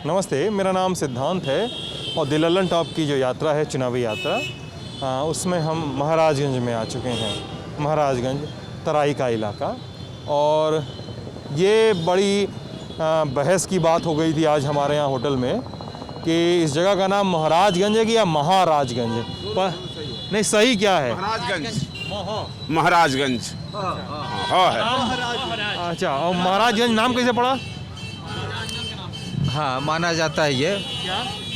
नमस्ते, मेरा नाम सिद्धांत है और दी लल्लन टॉप की जो यात्रा है, चुनावी यात्रा, उसमें हम महाराजगंज में आ चुके हैं। महाराजगंज तराई का इलाका, और ये बड़ी बहस की बात हो गई थी आज हमारे यहाँ होटल में कि इस जगह का नाम महाराजगंज है कि या महाराजगंज पर नहीं, सही क्या है? महाराजगंज है। अच्छा, और महाराजगंज नाम कैसे पड़ा? हाँ, माना जाता है ये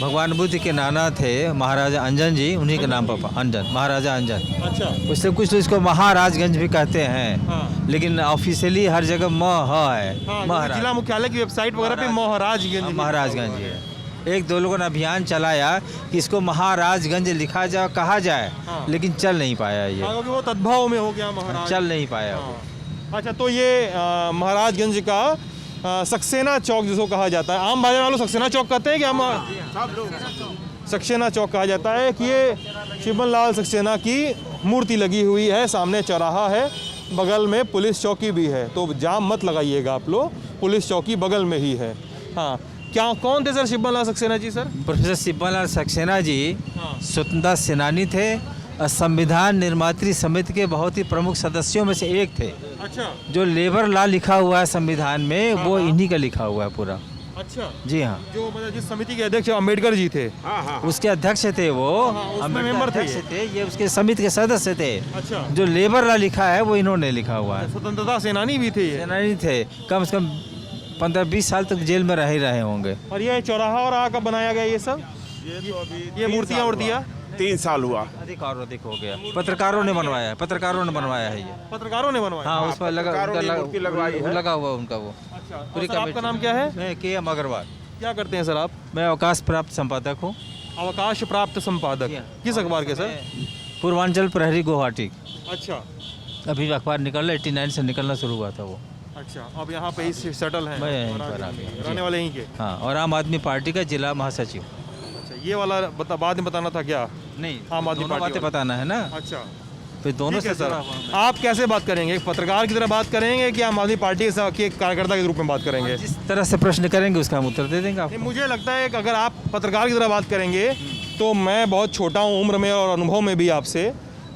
भगवान बुद्ध के नाना थे महाराजा अंजन जी, उन्हीं के नाम पर अंजन, महाराजा अंजन। अच्छा, उससे कुछ तो इसको महाराजगंज भी कहते हैं। हाँ। लेकिन ऑफिशियली हर जगह है। हाँ, जिला मुख्यालय की वेबसाइट वगैरह पे महाराजगंज महाराजगंज है। एक दो लोगों ने अभियान चलाया कि इसको महाराजगंज लिखा जाए, कहा जाए, हाँ। लेकिन चल नहीं पाया ये। क्योंकि वो तद्भव में हो गया महाराज, चल नहीं पाया। हाँ। अच्छा, तो ये महाराजगंज का सक्सेना चौक जिसको कहा जाता है, आम भाषा वालों सक्सेना चौक कहते हैं कि हम सक्सेना चौक कहा जाता है कि ये शिवन लाल सक्सेना की मूर्ति लगी हुई है। सामने चौराहा है, बगल में पुलिस चौकी भी है, तो जाम मत लगाइएगा आप लोग, पुलिस चौकी बगल में ही है। हाँ, क्या कौन थे सर शिवन लाल सक्सेना जी? सर प्रोफेसर शिवन लाल सक्सेना जी स्वतंत्रता सेनानी थे और संविधान निर्मात्री समिति के बहुत ही प्रमुख सदस्यों में से एक थे। अच्छा, जो लेबर लॉ लिखा हुआ है संविधान में, वो इन्हीं का लिखा हुआ है पूरा। अच्छा जी हाँ, जो मतलब जिस समिति के अध्यक्ष अम्बेडकर जी थे, उसके अध्यक्ष थे वो। उसमें मेंबर थे ये उसके समिति के सदस्य थे। अच्छा, जो लेबर लॉ लिखा है वो इन्होंने लिखा हुआ है। स्वतंत्रता सेनानी भी थे ये। सेनानी थे, कम से कम 15-20 साल तक जेल में रहे होंगे। और ये चौराहा और आका बनाया गया ये सब, ये मूर्तियाँ उर्तियाँ 3 साल हुआ। अधिक और अधिक हो गया। पत्रकारों ने बनवाया है, पत्रकारों ने बनवाया है ये। पत्रकारों ने बनवाया? हाँ, उस पर लगा हुआ उनका वो। अच्छा, पूरी और सर, आपका नाम क्या है? मैं KM अग्रवाल। क्या करते हैं सर आप? मैं अवकाश प्राप्त संपादक हूँ। अवकाश प्राप्त संपादक किस अखबार के सर? पूर्वांचल प्रहरी गुवाहाटी। अच्छा, अभी अखबार निकल रहा है, 89 से निकलना शुरू हुआ था वो। अच्छा, अब यहाँ पे ही सेटल हैं? मैं यहीं पर आ गया। रहने वाले यहीं के? हाँ, और आम आदमी पार्टी का जिला महासचिव। अच्छा, ये वाला बाद में बताना था क्या? नहीं, आम आदमी दोनों पार्टी बातें बताना है ना, अच्छा, फिर दोनों ठीक है से सर। जुड़ा आप कैसे बात करेंगे? एक पत्रकार की तरह बात करेंगे कि आम आदमी पार्टी के कार्यकर्ता के रूप में बात करेंगे? जिस तरह से प्रश्न करेंगे उसका हम उत्तर दे देंगे आपको। नहीं, मुझे लगता है कि अगर आप पत्रकार की तरह बात करेंगे तो मैं बहुत छोटा हूँ उम्र में और अनुभव में भी आपसे,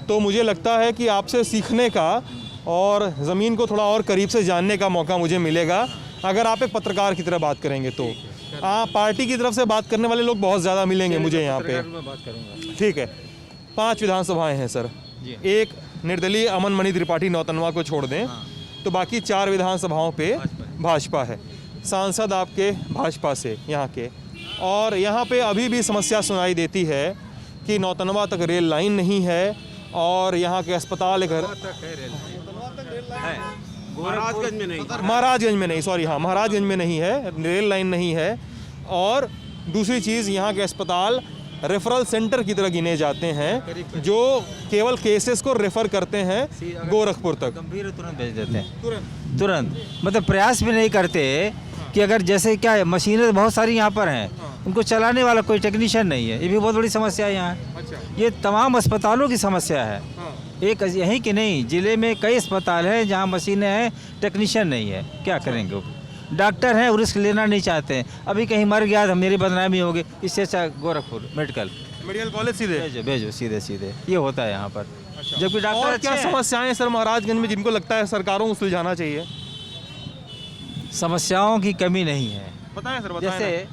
तो मुझे लगता है कि आपसे सीखने का और ज़मीन को थोड़ा और करीब से जानने का मौका मुझे मिलेगा अगर आप एक पत्रकार की तरह बात करेंगे। तो पार्टी की तरफ से बात करने वाले लोग बहुत ज़्यादा मिलेंगे मुझे यहाँ पे। ठीक है, 5 विधानसभाएं हैं सर, एक निर्दलीय अमन मणि त्रिपाठी नौतनवा को छोड़ दें तो बाकी 4 विधानसभाओं पे भाजपा है, सांसद आपके भाजपा से यहाँ के, और यहाँ पे अभी भी समस्या सुनाई देती है कि नौतनवा तक रेल लाइन नहीं है और यहाँ के अस्पताल महाराजगंज में नहीं, सॉरी, हाँ, महाराजगंज में नहीं है, रेल लाइन नहीं है। और दूसरी चीज़, यहाँ के अस्पताल रेफरल सेंटर की तरह गिने जाते हैं जो केवल केसेस को रेफर करते हैं गोरखपुर तक, गंभीर तुरंत भेज देते हैं, तुरंत। मतलब प्रयास भी नहीं करते कि अगर जैसे क्या है, मशीनें बहुत सारी यहाँ पर हैं, उनको चलाने वाला कोई टेक्नीशियन नहीं है। ये भी बहुत बड़ी समस्या है यहाँ। अच्छा, ये तमाम अस्पतालों की समस्या है। एक यहीं की नहीं, ज़िले में कई अस्पताल हैं जहाँ मशीनें हैं, टेक्नीशियन नहीं है। क्या करेंगे वो? डॉक्टर हैं, रिस्क लेना नहीं चाहते हैं। अभी कहीं मर गया तो मेरी बदनामी होगी, इससे अच्छा गोरखपुर मेडिकल कॉलेज सीधे भेजो सीधे। ये होता है यहाँ पर। जबकि डॉक्टर और क्या अच्छे हैं। समस्याएं सर महाराजगंज में जिनको लगता है सरकारों को सुलझाना चाहिए? समस्याओं की कमी नहीं है। बताएं सर, बताएं। जैसे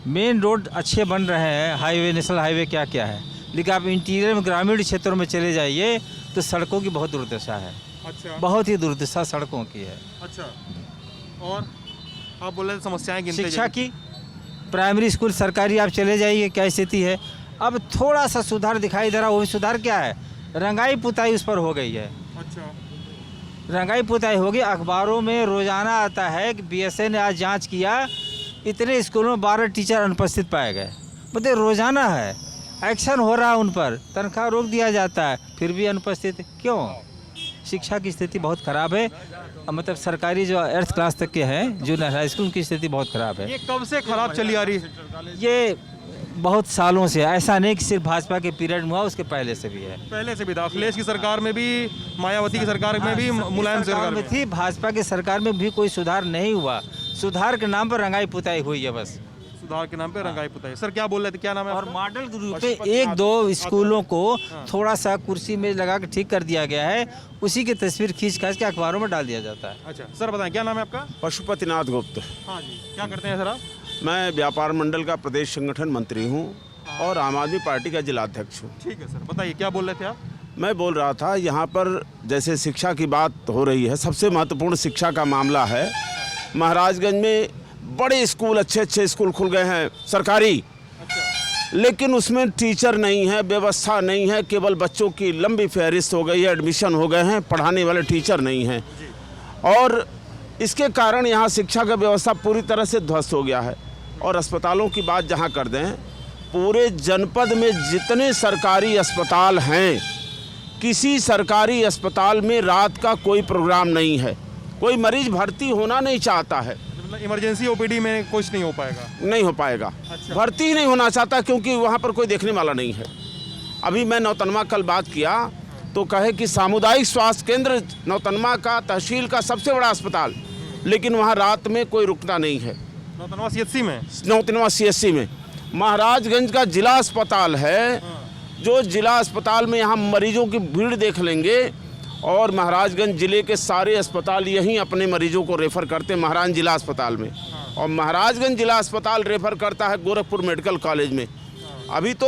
मेन रोड अच्छे बन रहे हैं, हाईवे, नेशनल हाईवे क्या क्या है, लेकिन आप इंटीरियर में ग्रामीण क्षेत्रों में चले जाइए तो सड़कों की बहुत दुर्दशा है। अच्छा, बहुत ही दुर्दशा सड़कों की है। अच्छा, और आप बोल रहे थे समस्याएं गिनते शिक्षा की, प्राइमरी स्कूल सरकारी आप चले जाइए क्या स्थिति है। अब थोड़ा सा सुधार दिखाई दे रहा, वो सुधार क्या है, रंगाई पुताई उस पर हो गई है। अच्छा, रंगाई पुताई हो गई। अखबारों में रोजाना आता है कि BSA ने आज जांच किया, इतने स्कूलों में 12 टीचर अनुपस्थित पाए गए। मतलब रोजाना है, एक्शन हो रहा है उन पर, तनख्वाह रोक दिया जाता है, फिर भी अनुपस्थित। क्यों? शिक्षा की स्थिति बहुत ख़राब है। मतलब सरकारी जो 8th क्लास तक के हैं, जूनियर हाई स्कूल की स्थिति बहुत ख़राब है। ये कब से खराब चली आ रही है? ये बहुत सालों से, ऐसा नहीं कि सिर्फ भाजपा के पीरियड में हुआ, उसके पहले से भी है। पहले से भी था, अखिलेश की सरकार में भी, मायावती की सरकार में भी, मुलायम सरकार में थी, भाजपा की सरकार में भी कोई सुधार नहीं हुआ। सुधार के नाम पर रंगाई पुताई हुई है बस। सुधार के नाम पे रंगाई पुताई। सर क्या बोल रहे थे, क्या नाम है और आपका? मॉडल के रूप में एक दो स्कूलों को थोड़ा सा कुर्सी में लगा के ठीक कर दिया गया है, उसी की तस्वीर खींच खींच के अखबारों में डाल दिया जाता है। अच्छा सर बताएं, क्या नाम है आपका? पशुपतिनाथ गुप्त। हाँ जी, क्या करते हैं सर आप? मैं व्यापार मंडल का प्रदेश संगठन मंत्री हूँ और आम आदमी पार्टी का जिलाध्यक्ष हूँ। ठीक है सर, बताइए क्या बोल रहे थे आप? मैं बोल रहा था यहाँ पर जैसे शिक्षा की बात हो रही है, सबसे महत्वपूर्ण शिक्षा का मामला है। महाराजगंज में बड़े स्कूल, अच्छे अच्छे स्कूल खुल गए हैं सरकारी, लेकिन उसमें टीचर नहीं है, व्यवस्था नहीं है, केवल बच्चों की लंबी फहरिस्त हो गई है, एडमिशन हो गए हैं, पढ़ाने वाले टीचर नहीं हैं और इसके कारण यहाँ शिक्षा का व्यवस्था पूरी तरह से ध्वस्त हो गया है। और अस्पतालों की बात जहाँ कर दें, पूरे जनपद में जितने सरकारी अस्पताल हैं, किसी सरकारी अस्पताल में रात का कोई प्रोग्राम नहीं है। कोई मरीज भर्ती होना नहीं चाहता है, मतलब इमरजेंसी ओपीडी में कुछ नहीं हो पाएगा? नहीं हो पाएगा। भर्ती ही नहीं होना चाहता क्योंकि वहाँ पर कोई देखने वाला नहीं है। अभी मैं नौतनवा कल बात किया तो कहे कि सामुदायिक स्वास्थ्य केंद्र नौतनवा का तहसील का सबसे बड़ा अस्पताल, लेकिन वहाँ रात में कोई रुकना नहीं है। नौतनवा सीएचसी में? नौतनवा सीएचसी में। महाराजगंज का जिला अस्पताल है, जो जिला अस्पताल में यहाँ मरीजों की भीड़ देख लेंगे और महाराजगंज जिले के सारे अस्पताल यहीं अपने मरीजों को रेफ़र करते हैं महाराजगंज जिला अस्पताल में, और महाराजगंज जिला अस्पताल रेफ़र करता है गोरखपुर मेडिकल कॉलेज में। अभी तो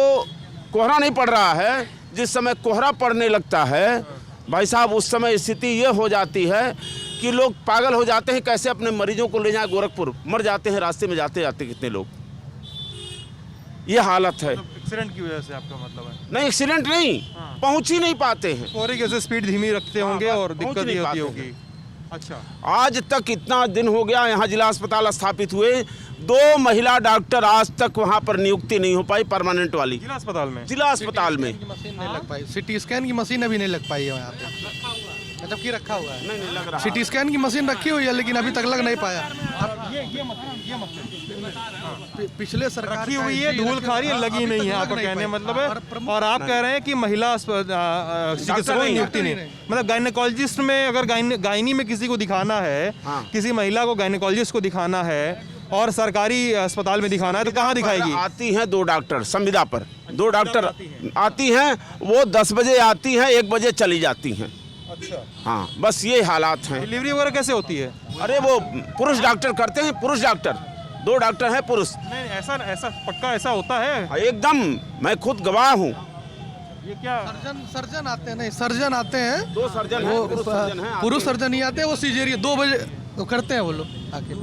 कोहरा नहीं पड़ रहा है, जिस समय कोहरा पड़ने लगता है भाई साहब, उस समय स्थिति ये हो जाती है कि लोग पागल हो जाते हैं, कैसे अपने मरीजों को ले जाएं गोरखपुर, मर जाते हैं रास्ते में जाते जाते कितने लोग। ये हालत है। एक्सीडेंट की वजह से आपका मतलब है? नहीं, एक्सीडेंट नहीं, पहुंच ही नहीं पाते हैं। कोहरे की वजह से स्पीड धीमी रखते होंगे और पहुंच दिक्कत नहीं ये होती पाते होगी। अच्छा, आज तक इतना दिन हो गया यहाँ जिला अस्पताल स्थापित हुए, 2 महिला डॉक्टर आज तक वहाँ पर नियुक्ति नहीं हो पाई परमानेंट वाली। जिला अस्पताल में? जिला अस्पताल में मशीन नहीं लग पाई, सीटी स्कैन की मशीन अभी नहीं लग पाई है यहाँ पे, मतलब कि रखा हुआ है। नहीं लग रहा। सीटी स्कैन की मशीन रखी हुई है लेकिन अभी तक लग नहीं पाया। पिछले सरकार रखी हुई है, धूल खा रही है, लगी नहीं है, आपका कहने मतलब है। और आप कह रहे हैं कि महिला चिकित्सकों की नियुक्ति नहीं, मतलब गायनेकोलॉजिस्ट में अगर गायनी में किसी को दिखाना है, किसी महिला को गायनेकोलॉजिस्ट को दिखाना है और सरकारी अस्पताल में दिखाना है तो कहाँ दिखाएगी? आती हैं 2 डॉक्टर संविदा पर, 2 डॉक्टर आती हैं, वो 10 बजे आती हैं, 1 बजे चली जाती हैं। अच्छा, हाँ, बस ये हालात हैं। डिलीवरी वगैरह कैसे होती है? अरे वो पुरुष डॉक्टर करते हैं, पुरुष डॉक्टर, 2 डॉक्टर हैं पुरुष। नहीं, ऐसा पक्का ऐसा होता है? एकदम, मैं खुद गवाह हूँ। ये क्या? सर्जन आते हैं, नहीं सर्जन आते हैं, 2 सर्जन हैं, वो पुरुष सर्जन हैं। पुरुष सर्जन ही आते हैं, वो सीजेरियन 2 बजे वो करते हैं वो लोग आके।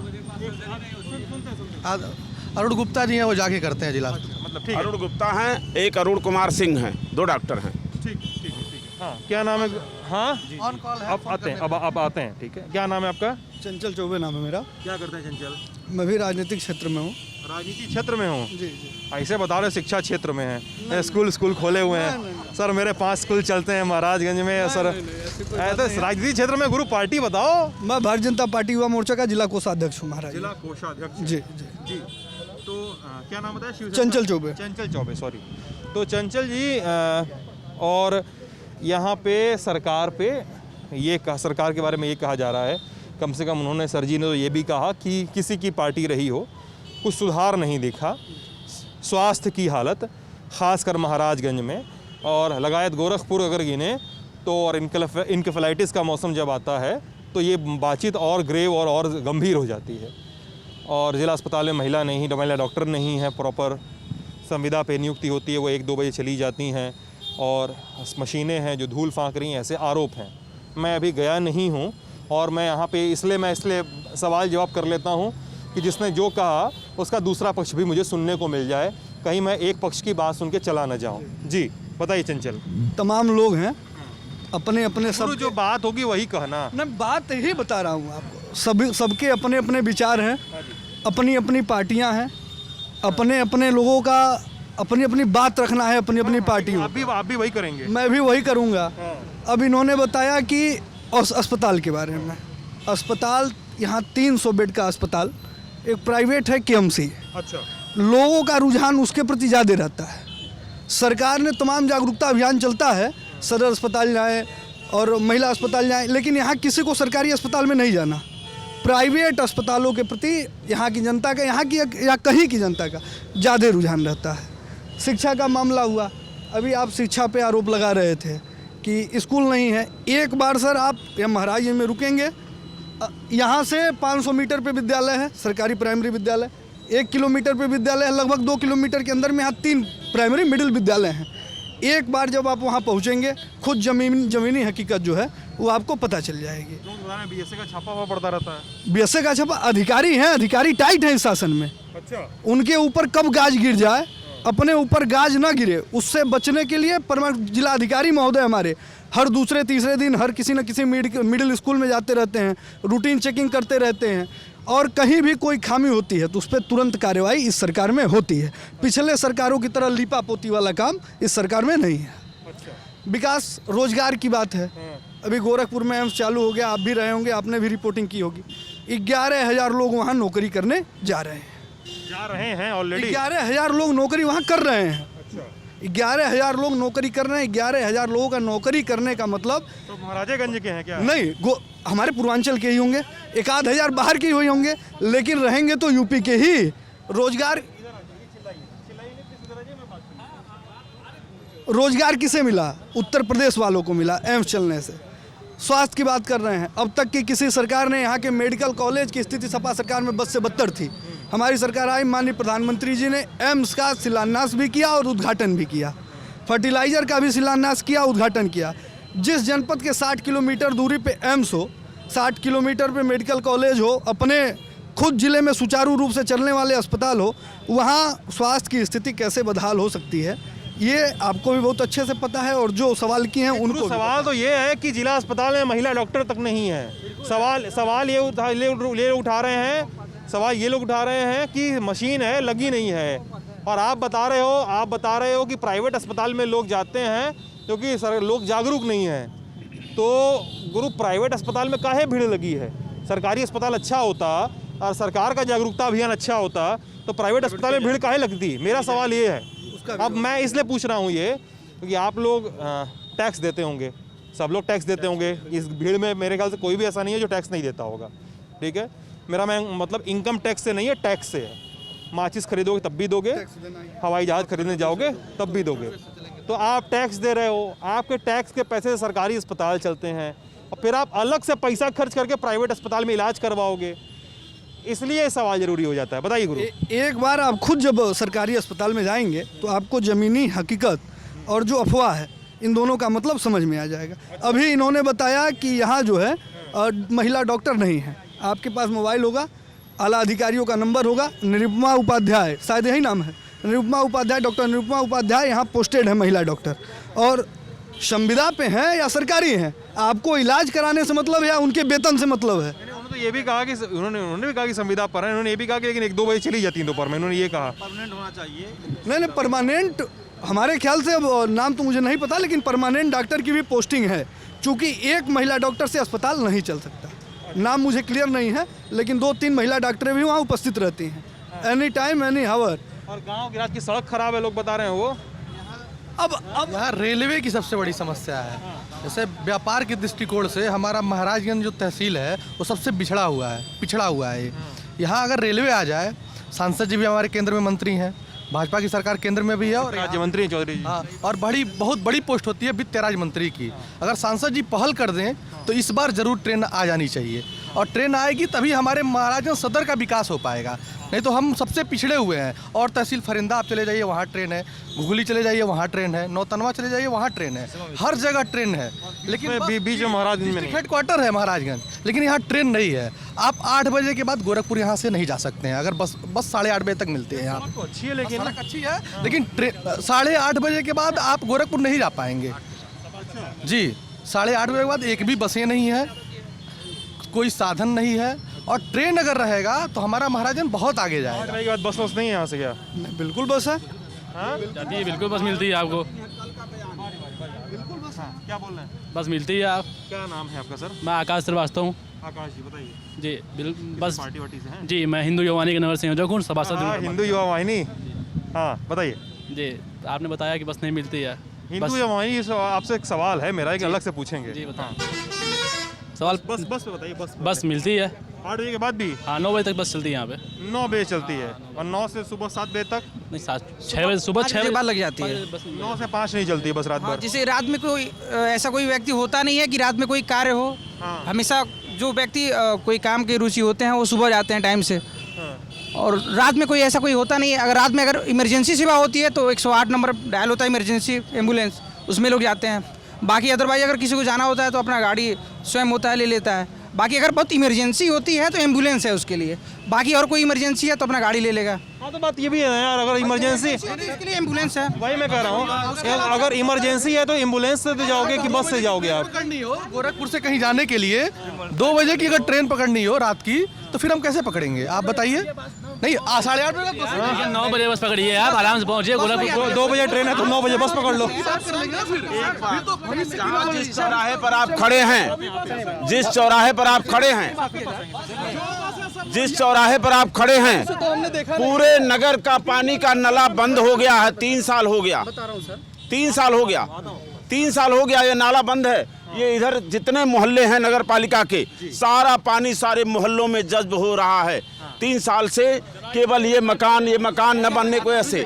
अरुण गुप्ता जी हैं, वो जाके करते हैं जिला। मतलब ठीक है, अरुण गुप्ता हैं, एक अरुण कुमार सिंह हैं, 2 डॉक्टर हैं। ठीक है। हाँ, क्या नाम है? हाँ, ऑन कॉल है, अब आते हैं, अब आते हैं। ठीक है, क्या नाम है आपका? चंचल चौबे नाम है मेरा। क्या करते हैं चंचल? मैं भी राजनीतिक क्षेत्र में हूँ। राजनीति क्षेत्र में हूँ? जी जी। ऐसे बता रहे शिक्षा क्षेत्र में है, स्कूल खोले हुए हैं। सर मेरे 5 स्कूल चलते हैं महाराजगंज में। सर ऐसे राजनीति क्षेत्र में गुरु पार्टी बताओ। मैं भारतीय जनता पार्टी युवा मोर्चा का जिला कोषाध्यक्ष हूँ महाराज। जिला कोषाध्यक्ष? जी जी जी। तो क्या नाम बताया? चंचल चौबे। चंचल चौबे, सॉरी। तो चंचल जी, और यहाँ पे सरकार पे ये सरकार के बारे में ये कहा जा रहा है, कम से कम उन्होंने, सर जी ने तो ये भी कहा कि किसी की पार्टी रही हो कुछ सुधार नहीं दिखा स्वास्थ्य की हालत, ख़ासकर महाराजगंज में और लगायत गोरखपुर अगर गिने तो। और इनकेफेलाइटिस का मौसम जब आता है तो ये बातचीत और ग्रेव और गंभीर हो जाती है। और ज़िला अस्पताल में महिला डॉक्टर नहीं है प्रॉपर, संविदा पे नियुक्ति होती है, वो 1-2 बजे चली जाती हैं और मशीनें हैं जो धूल फाँक रही हैं, ऐसे आरोप हैं। मैं अभी गया नहीं हूँ और मैं यहाँ पे इसलिए सवाल जवाब कर लेता हूँ कि जिसने जो कहा उसका दूसरा पक्ष भी मुझे सुनने को मिल जाए, कहीं मैं एक पक्ष की बात सुन के चला न जाऊँ। जी बताइए चंचल। तमाम लोग हैं, अपने अपने सब जो बात होगी वही कहना। मैं बात यही बता रहा हूँ आपको। सबके अपने अपने विचार हैं, अपनी अपनी पार्टियाँ हैं, अपने अपने लोगों का अपनी अपनी बात रखना है, अपनी अपनी पार्टियों। आप भी वही करेंगे? मैं भी वही करूँगा। अब इन्होंने बताया कि अस्पताल के बारे में, अस्पताल यहाँ 300 बेड का अस्पताल, एक प्राइवेट है केएमसी। अच्छा। लोगों का रुझान उसके प्रति ज़्यादा रहता है। सरकार ने तमाम जागरूकता अभियान चलता है, सदर अस्पताल जाएं और महिला अस्पताल जाएं, लेकिन यहाँ किसी को सरकारी अस्पताल में नहीं जाना। प्राइवेट अस्पतालों के प्रति यहाँ की जनता का, यहाँ की या कहीं की जनता का ज़्यादा रुझान रहता है। शिक्षा का मामला हुआ, अभी आप शिक्षा पे आरोप लगा रहे थे कि स्कूल नहीं है। एक बार सर आप यहाँ महाराजगंज में रुकेंगे, यहाँ से 500 मीटर पे विद्यालय है, सरकारी प्राइमरी विद्यालय, 1 किलोमीटर पे विद्यालय है, लगभग 2 किलोमीटर के अंदर में यहाँ 3 प्राइमरी मिडिल विद्यालय हैं। एक बार जब आप वहाँ पहुँचेंगे, खुद ज़मीनी हकीकत जो है वो आपको पता चल जाएगी। बीएसए का छापा हुआ पड़ता रहता है। बीएसए का छापा, अधिकारी हैं, अधिकारी टाइट हैं इस शासन में। अच्छा, उनके ऊपर कब गाज गिर जाए, अपने ऊपर गाज ना गिरे, उससे बचने के लिए जिलाधिकारी महोदय हमारे हर दूसरे तीसरे दिन हर किसी न किसी मिडिल स्कूल में जाते रहते हैं, रूटीन चेकिंग करते रहते हैं, और कहीं भी कोई खामी होती है तो उस पर तुरंत कार्रवाई इस सरकार में होती है। पिछले सरकारों की तरह लीपा पोती वाला काम इस सरकार में नहीं है। विकास रोजगार की बात है, अभी गोरखपुर में एम्स चालू हो गया, आप भी रहे होंगे, आपने भी रिपोर्टिंग की होगी। 11,000 लोग वहाँ नौकरी करने जा रहे हैं ऑलरेडी। 11,000 लोग नौकरी वहाँ कर रहे हैं। 11,000 लोग नौकरी कर रहे हैं। 11,000 लोगों का नौकरी करने का मतलब तो महाराजेगंज के हैं क्या? नहीं, हमारे पूर्वांचल के ही होंगे, 1,000 बाहर के ही होंगे, लेकिन रहेंगे तो यूपी के ही। रोजगार किसे मिला? उत्तर प्रदेश वालों को मिला एम्स चलने से। स्वास्थ्य की बात कर रहे हैं, अब तक की किसी सरकार ने यहाँ के मेडिकल कॉलेज की स्थिति सपा सरकार में बद से बदतर थी। हमारी सरकार आई, माननीय प्रधानमंत्री जी ने एम्स का शिलान्यास भी किया और उद्घाटन भी किया, फर्टिलाइजर का भी शिलान्यास किया, उद्घाटन किया। जिस जनपद के 60 किलोमीटर दूरी पे एम्स हो, 60 किलोमीटर पे मेडिकल कॉलेज हो, अपने खुद जिले में सुचारू रूप से चलने वाले अस्पताल हो, वहाँ स्वास्थ्य की स्थिति कैसे बदहाल हो सकती है, ये आपको भी बहुत अच्छे से पता है। और जो सवाल किए हैं उनको सवाल तो ये है कि जिला अस्पताल में महिला डॉक्टर तक नहीं है। सवाल ये उठा रहे हैं कि मशीन है, लगी नहीं है। और आप बता रहे हो कि प्राइवेट अस्पताल में लोग जाते हैं क्योंकि लोग जागरूक नहीं हैं। तो गुरु, प्राइवेट अस्पताल में काहे भीड़ लगी है? सरकारी अस्पताल अच्छा होता और सरकार का जागरूकता अभियान अच्छा होता तो प्राइवेट अस्पताल में भीड़ काहे लगती? मेरा सवाल ये है। अब मैं इसलिए पूछ रहा हूँ ये क्योंकि आप लोग टैक्स देते होंगे, सब लोग टैक्स देते होंगे। इस भीड़ में मेरे ख्याल से कोई भी ऐसा नहीं है जो टैक्स नहीं देता होगा, ठीक है? मेरा मतलब इनकम टैक्स से नहीं है, टैक्स से है। माचिस खरीदोगे तब भी दोगे, हवाई जहाज़ खरीदने जाओगे तब भी दोगे। तो आप टैक्स दे रहे हो, आपके टैक्स के पैसे से सरकारी अस्पताल चलते हैं, और फिर आप अलग से पैसा खर्च करके प्राइवेट अस्पताल में इलाज करवाओगे, इसलिए सवाल जरूरी हो जाता है। बताइए गुरु। एक बार आप खुद जब सरकारी अस्पताल में जाएंगे तो आपको ज़मीनी हकीकत और जो अफवाह है इन दोनों का मतलब समझ में आ जाएगा। अभी इन्होंने बताया कि यहाँ जो है महिला डॉक्टर नहीं है। आपके पास मोबाइल होगा, आला अधिकारियों का नंबर होगा, निरुपमा उपाध्याय, शायद यही नाम है, निरुपमा उपाध्याय, डॉक्टर निरुपमा उपाध्याय यहाँ पोस्टेड है महिला डॉक्टर, और संविदा पे हैं या सरकारी हैं। आपको इलाज कराने से मतलब है या उनके वेतन से मतलब है? उन्होंने तो ये भी कहा कि उन्होंने भी कहा कि संविदा पर है। उन्होंने ये भी कहा कि लेकिन 1-2 बजे चली जाती हैं दोपहर में। उन्होंने ये कहा परमानेंट होना चाहिए। नहीं, परमानेंट हमारे ख्याल से, नाम तो मुझे नहीं पता, लेकिन परमानेंट डॉक्टर की भी पोस्टिंग है। चूँकि एक महिला डॉक्टर से अस्पताल नहीं चल सकता, नाम मुझे क्लियर नहीं है, लेकिन 2-3 महिला डॉक्टरें भी वहाँ उपस्थित रहती हैं, एनी टाइम एनी हावर। और गाँव की रात की सड़क खराब है, लोग बता रहे हैं वो। अब यहाँ रेलवे की सबसे बड़ी समस्या है। जैसे व्यापार के दृष्टिकोण से हमारा महाराजगंज जो तहसील है वो सबसे पिछड़ा हुआ है। यहाँ अगर रेलवे आ जाए, सांसद जी भी हमारे केंद्र में मंत्री हैं, भाजपा की सरकार केंद्र में भी है, और राज्य मंत्री चौधरी जी। हाँ, और बहुत बड़ी पोस्ट होती है वित्त राज्य मंत्री की। अगर सांसद जी पहल कर दें तो इस बार जरूर ट्रेन आ जानी चाहिए, और ट्रेन आएगी तभी हमारे महाराजगंज सदर का विकास हो पाएगा। नहीं तो हम सबसे पिछड़े हुए हैं। और तहसील फरिंदा आप चले जाइए, वहाँ ट्रेन है, घुगली चले जाइए, वहाँ ट्रेन है, नौतनवा चले जाइए, वहाँ ट्रेन है, हर जगह ट्रेन है। लेकिन बीच में महाराजगंज में हेडक्वार्टर है महाराजगंज, लेकिन यहाँ ट्रेन नहीं है। आप 8 बजे के बाद गोरखपुर यहाँ से नहीं जा सकते हैं, अगर बस 8:30 बजे तक मिलते हैं यहाँ। तो अच्छी है, लेकिन सड़क अच्छी है, लेकिन 8:30 बजे के बाद आप गोरखपुर नहीं जा पाएंगे जी। 8:30 बजे के बाद एक भी बसें नहीं है, कोई साधन नहीं है, और ट्रेन अगर रहेगा तो हमारा महाराजगंज बहुत आगे जाएगा। 8 बजे के बाद बस नहीं है यहाँ से? क्या बिल्कुल बस है, जाती है, बिल्कुल बस मिलती है आपको। क्या बोल रहे हैं? बस मिलती है। आप क्या नाम है आपका सर? मैं आकाश श्रीवास्तव हूँ। आकाश जी, बताइए जी। बस पार्टी वार्टी से हैं? जी, मैं हिंदू युवा वाहिनी के नगर संयोजक हूँ, सभासद। हिंदू युवा वाहिनी, हाँ बताइए जी। आपने बताया कि बस नहीं मिलती है। हिंदू युवा वाहिनी, आपसे एक सवाल है मेरा, एक अलग से पूछेंगे जी, बताओ सवाल। बस पे बताइए। बस मिलती है। 8 बजे के बाद भी? हाँ 9 बजे तक बस चलती है यहाँ पे। 9 बजे चलती है और 9 से सुबह 7 बजे तक? नहीं 6 बजे सुबह 6 बजे बजे के बाद लग जाती है। 9 से 5 नहीं चलती है बस रात हाँ, भर? जैसे रात में कोई ऐसा कोई व्यक्ति होता नहीं है कि रात में कोई कार्य हो। हाँ। हमेशा जो व्यक्ति कोई काम के रुचि होते हैं वो सुबह जाते हैं टाइम से, हाँ। और रात में कोई ऐसा कोई होता नहीं है। अगर रात में अगर इमरजेंसी सेवा होती है तो 108 नंबर डायल होता है, इमरजेंसी एम्बुलेंस, उसमें लोग जाते हैं। बाकी अदरवाइज अगर किसी को जाना होता है तो अपना गाड़ी स्वयं होता है, ले लेता है। बाकी अगर बहुत इमरजेंसी होती है तो एम्बुलेंस है उसके लिए, बाकी और कोई इमरजेंसी है तो अपना गाड़ी ले लेगा। हाँ तो बात ये भी है ना यार, अगर इमरजेंसी, उसके लिए एम्बुलेंस है। वही मैं कह रहा हूँ, अगर इमरजेंसी है तो एम्बुलेंस से तो जाओगे कि बस से जाओगे आप? पकड़नी हो गोरखपुर से कहीं जाने के लिए 2 बजे की अगर ट्रेन पकड़नी हो रात की, तो फिर हम कैसे पकड़ेंगे आप बताइए? नहीं 8:30 बजे का बस 9 बजे बस पकड़िए आप, आराम से पहुँचिए गोरखपुर। 2 बजे ट्रेन है तो 9 बजे बस पकड़ लो। कर लेंगे ना फिर जिस चौराहे पर आप खड़े हैं, जिस चौराहे पर आप खड़े हैं, जिस चौराहे पर आप खड़े हैं, पूरे नगर का पानी का नला बंद हो गया है। 3 साल हो गया, 3 साल हो गया, 3 साल हो गया ये नाला बंद है। ये इधर जितने मोहल्ले हैं नगर पालिका के, सारा पानी सारे मोहल्लों में जज्ब हो रहा है। 3 साल से केवल ये मकान न बनने की वजह से,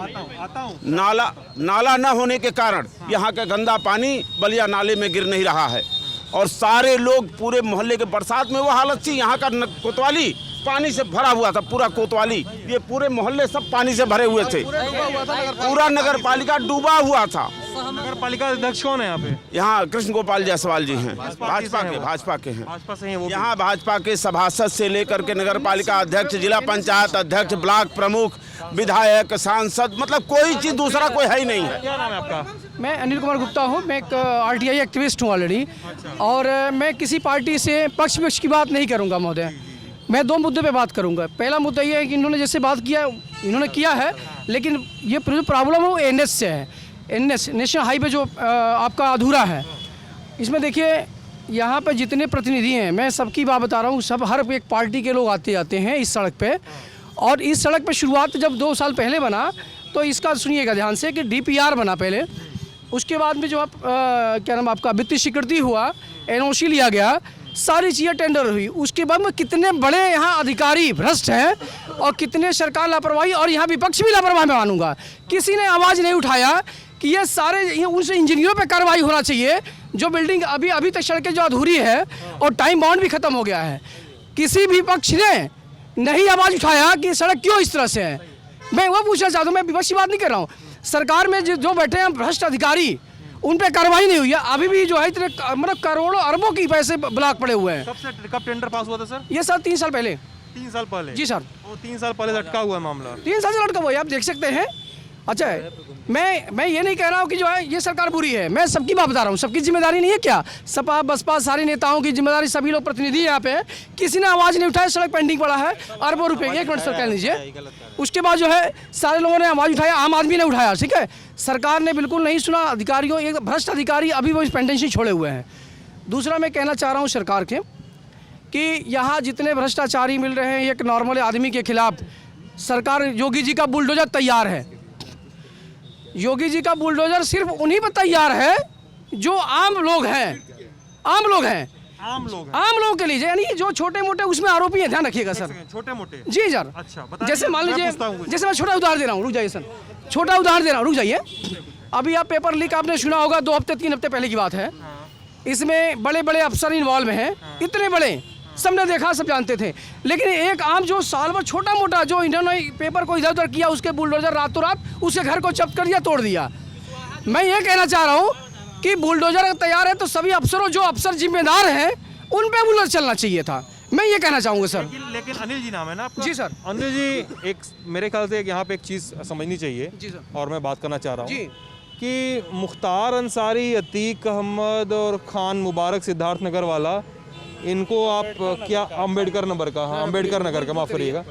नाला न होने के कारण यहाँ का गंदा पानी बलिया नाले में गिर नहीं रहा है। और सारे लोग पूरे मोहल्ले के, बरसात में वो हालत थी, यहाँ का कोतवाली पानी से भरा हुआ था, पूरा कोतवाली, ये पूरे मोहल्ले सब पानी से भरे हुए थे, पूरा नगर पालिका डूबा हुआ था। नगर पालिका अध्यक्ष कौन है यहाँ पे? यहाँ कृष्ण गोपाल जायसवाल जी हैं, भाजपा के हैं। भाजपा से हैं वो? यहाँ भाजपा के सभासद से लेकर के नगर पालिका अध्यक्ष, जिला पंचायत अध्यक्ष, ब्लॉक प्रमुख, विधायक, सांसद, मतलब कोई चीज दूसरा कोई है ही नहीं है। क्या नाम है आपका? मैं अनिल कुमार गुप्ता हूँ। मैं एक RTI एक्टिविस्ट हूँ ऑलरेडी, और मैं किसी पार्टी से पक्ष की बात नहीं करूँगा महोदय। मैं 2 मुद्दे पे बात करूँगा। पहला मुद्दा ये है कि इन्होंने जैसे बात किया, इन्होंने किया है, लेकिन ये जो प्रॉब्लम है वो NS से है। NS नेशनल हाईवे जो आपका अधूरा है। इसमें देखिए यहाँ पे जितने प्रतिनिधि हैं, मैं सबकी बात बता रहा हूँ, सब हर एक पार्टी के लोग आते जाते हैं इस सड़क पे। और इस सड़क पे शुरुआत जब 2 साल पहले बना, तो इसका सुनिएगा ध्यान से कि DPR बना पहले, उसके बाद में जो आप क्या नाम आपका वित्तीय स्वीकृति हुआ, NOC लिया गया, सारी चीज़ें टेंडर हुई। उसके बाद में कितने बड़े यहाँ अधिकारी भ्रष्ट हैं और कितने सरकार लापरवाही, और यहाँ विपक्ष भी लापरवाही में मानूंगा। किसी ने आवाज़ नहीं उठाया कि ये सारे उस इंजीनियरों पे कार्रवाई होना चाहिए जो बिल्डिंग अभी तक सड़कें जो अधूरी है और टाइम बाउंड भी खत्म हो गया है। किसी भी पक्ष ने नहीं आवाज़ उठाया कि सड़क क्यों इस तरह से है। मैं वो पूछना चाहता हूँ, मैं विपक्ष की बात नहीं कर रहा हूँ, सरकार में जो बैठे हैं भ्रष्ट अधिकारी, उन पे कार्रवाई नहीं हुई है अभी भी। जो है इतने मतलब करोड़ों अरबों की पैसे ब्लॉक पड़े हुए हैं। कब टेंडर पास हुआ था सर? ये सर 3 साल पहले। 3 साल पहले? जी सर। वो 3 साल पहले लटका हुआ है मामला? 3 साल से लटका हुआ है, आप देख सकते हैं। अच्छा मैं ये नहीं कह रहा हूँ कि जो है ये सरकार बुरी है, मैं सबकी बात बता रहा हूँ। सबकी जिम्मेदारी नहीं है क्या? सपा बसपा सारे नेताओं की जिम्मेदारी, सभी लोग प्रतिनिधि यहाँ पे। किसी ने आवाज़ नहीं उठाया, सड़क पेंडिंग पड़ा है अरबों रुपए। 1 मिनट सर कह लीजिए। उसके बाद जो है सारे लोगों ने आवाज़ उठाया, आम आदमी ने उठाया, ठीक है। सरकार ने बिल्कुल नहीं सुना अधिकारियों, एक भ्रष्ट अधिकारी अभी वो पेंडेंसी छोड़े हुए हैं। दूसरा मैं कहना चाह रहा हूँ सरकार के कि यहाँ जितने भ्रष्टाचारी मिल रहे हैं एक नॉर्मल आदमी के खिलाफ, सरकार योगी जी का बुलडोजर तैयार है। योगी जी का बुलडोजर सिर्फ उन्हीं पर तैयार है जो आम लोग हैं, आम लोगों के लिए, यानी जो छोटे मोटे उसमें आरोपी हैं। ध्यान रखिएगा सर, छोटे मोटे। जी सर। अच्छा, जैसे मान लीजिए, जैसे मैं छोटा उदाहरण दे रहा हूँ, रुक जाइए सर, छोटा उदाहरण दे रहा हूँ, रुक जाइए। अभी आप पेपर लीक आपने सुना होगा, 2 हफ्ते 3 हफ्ते पहले की बात है। इसमें बड़े बड़े अफसर इन्वॉल्व हैं, इतने बड़े, सबने देखा, सब जानते थे। लेकिन एक आम जो साल भर छोटा मोटा जो इन्होंने पेपर को इधर उधर किया, उसके बुलडोजर रातों रात उसके घर को जब्त कर दिया, तोड़ दिया। मैं ये कहना चाह रहा हूँ कि बुलडोजर तैयार है तो सभी अफसरों, जो अफसर जिम्मेदार हैं, उन पे बुलडोजर चलना चाहिए था। मैं ये कहना चाहूँगा सर। लेकिन अनिल जी नाम है ना आपका? जी सर। अनिल जी, एक मेरे ख्याल से यहाँ पे एक चीज़ समझनी चाहिए जी सर, और मैं बात करना चाह रहा जी। हूँ कि मुख्तार अंसारी, अतीक अहमद और खान मुबारक सिद्धार्थनगर वाला, इनको आप क्या अम्बेडकर नगर का, हाँ अम्बेडकर नगर का, माफ़ करिएगा,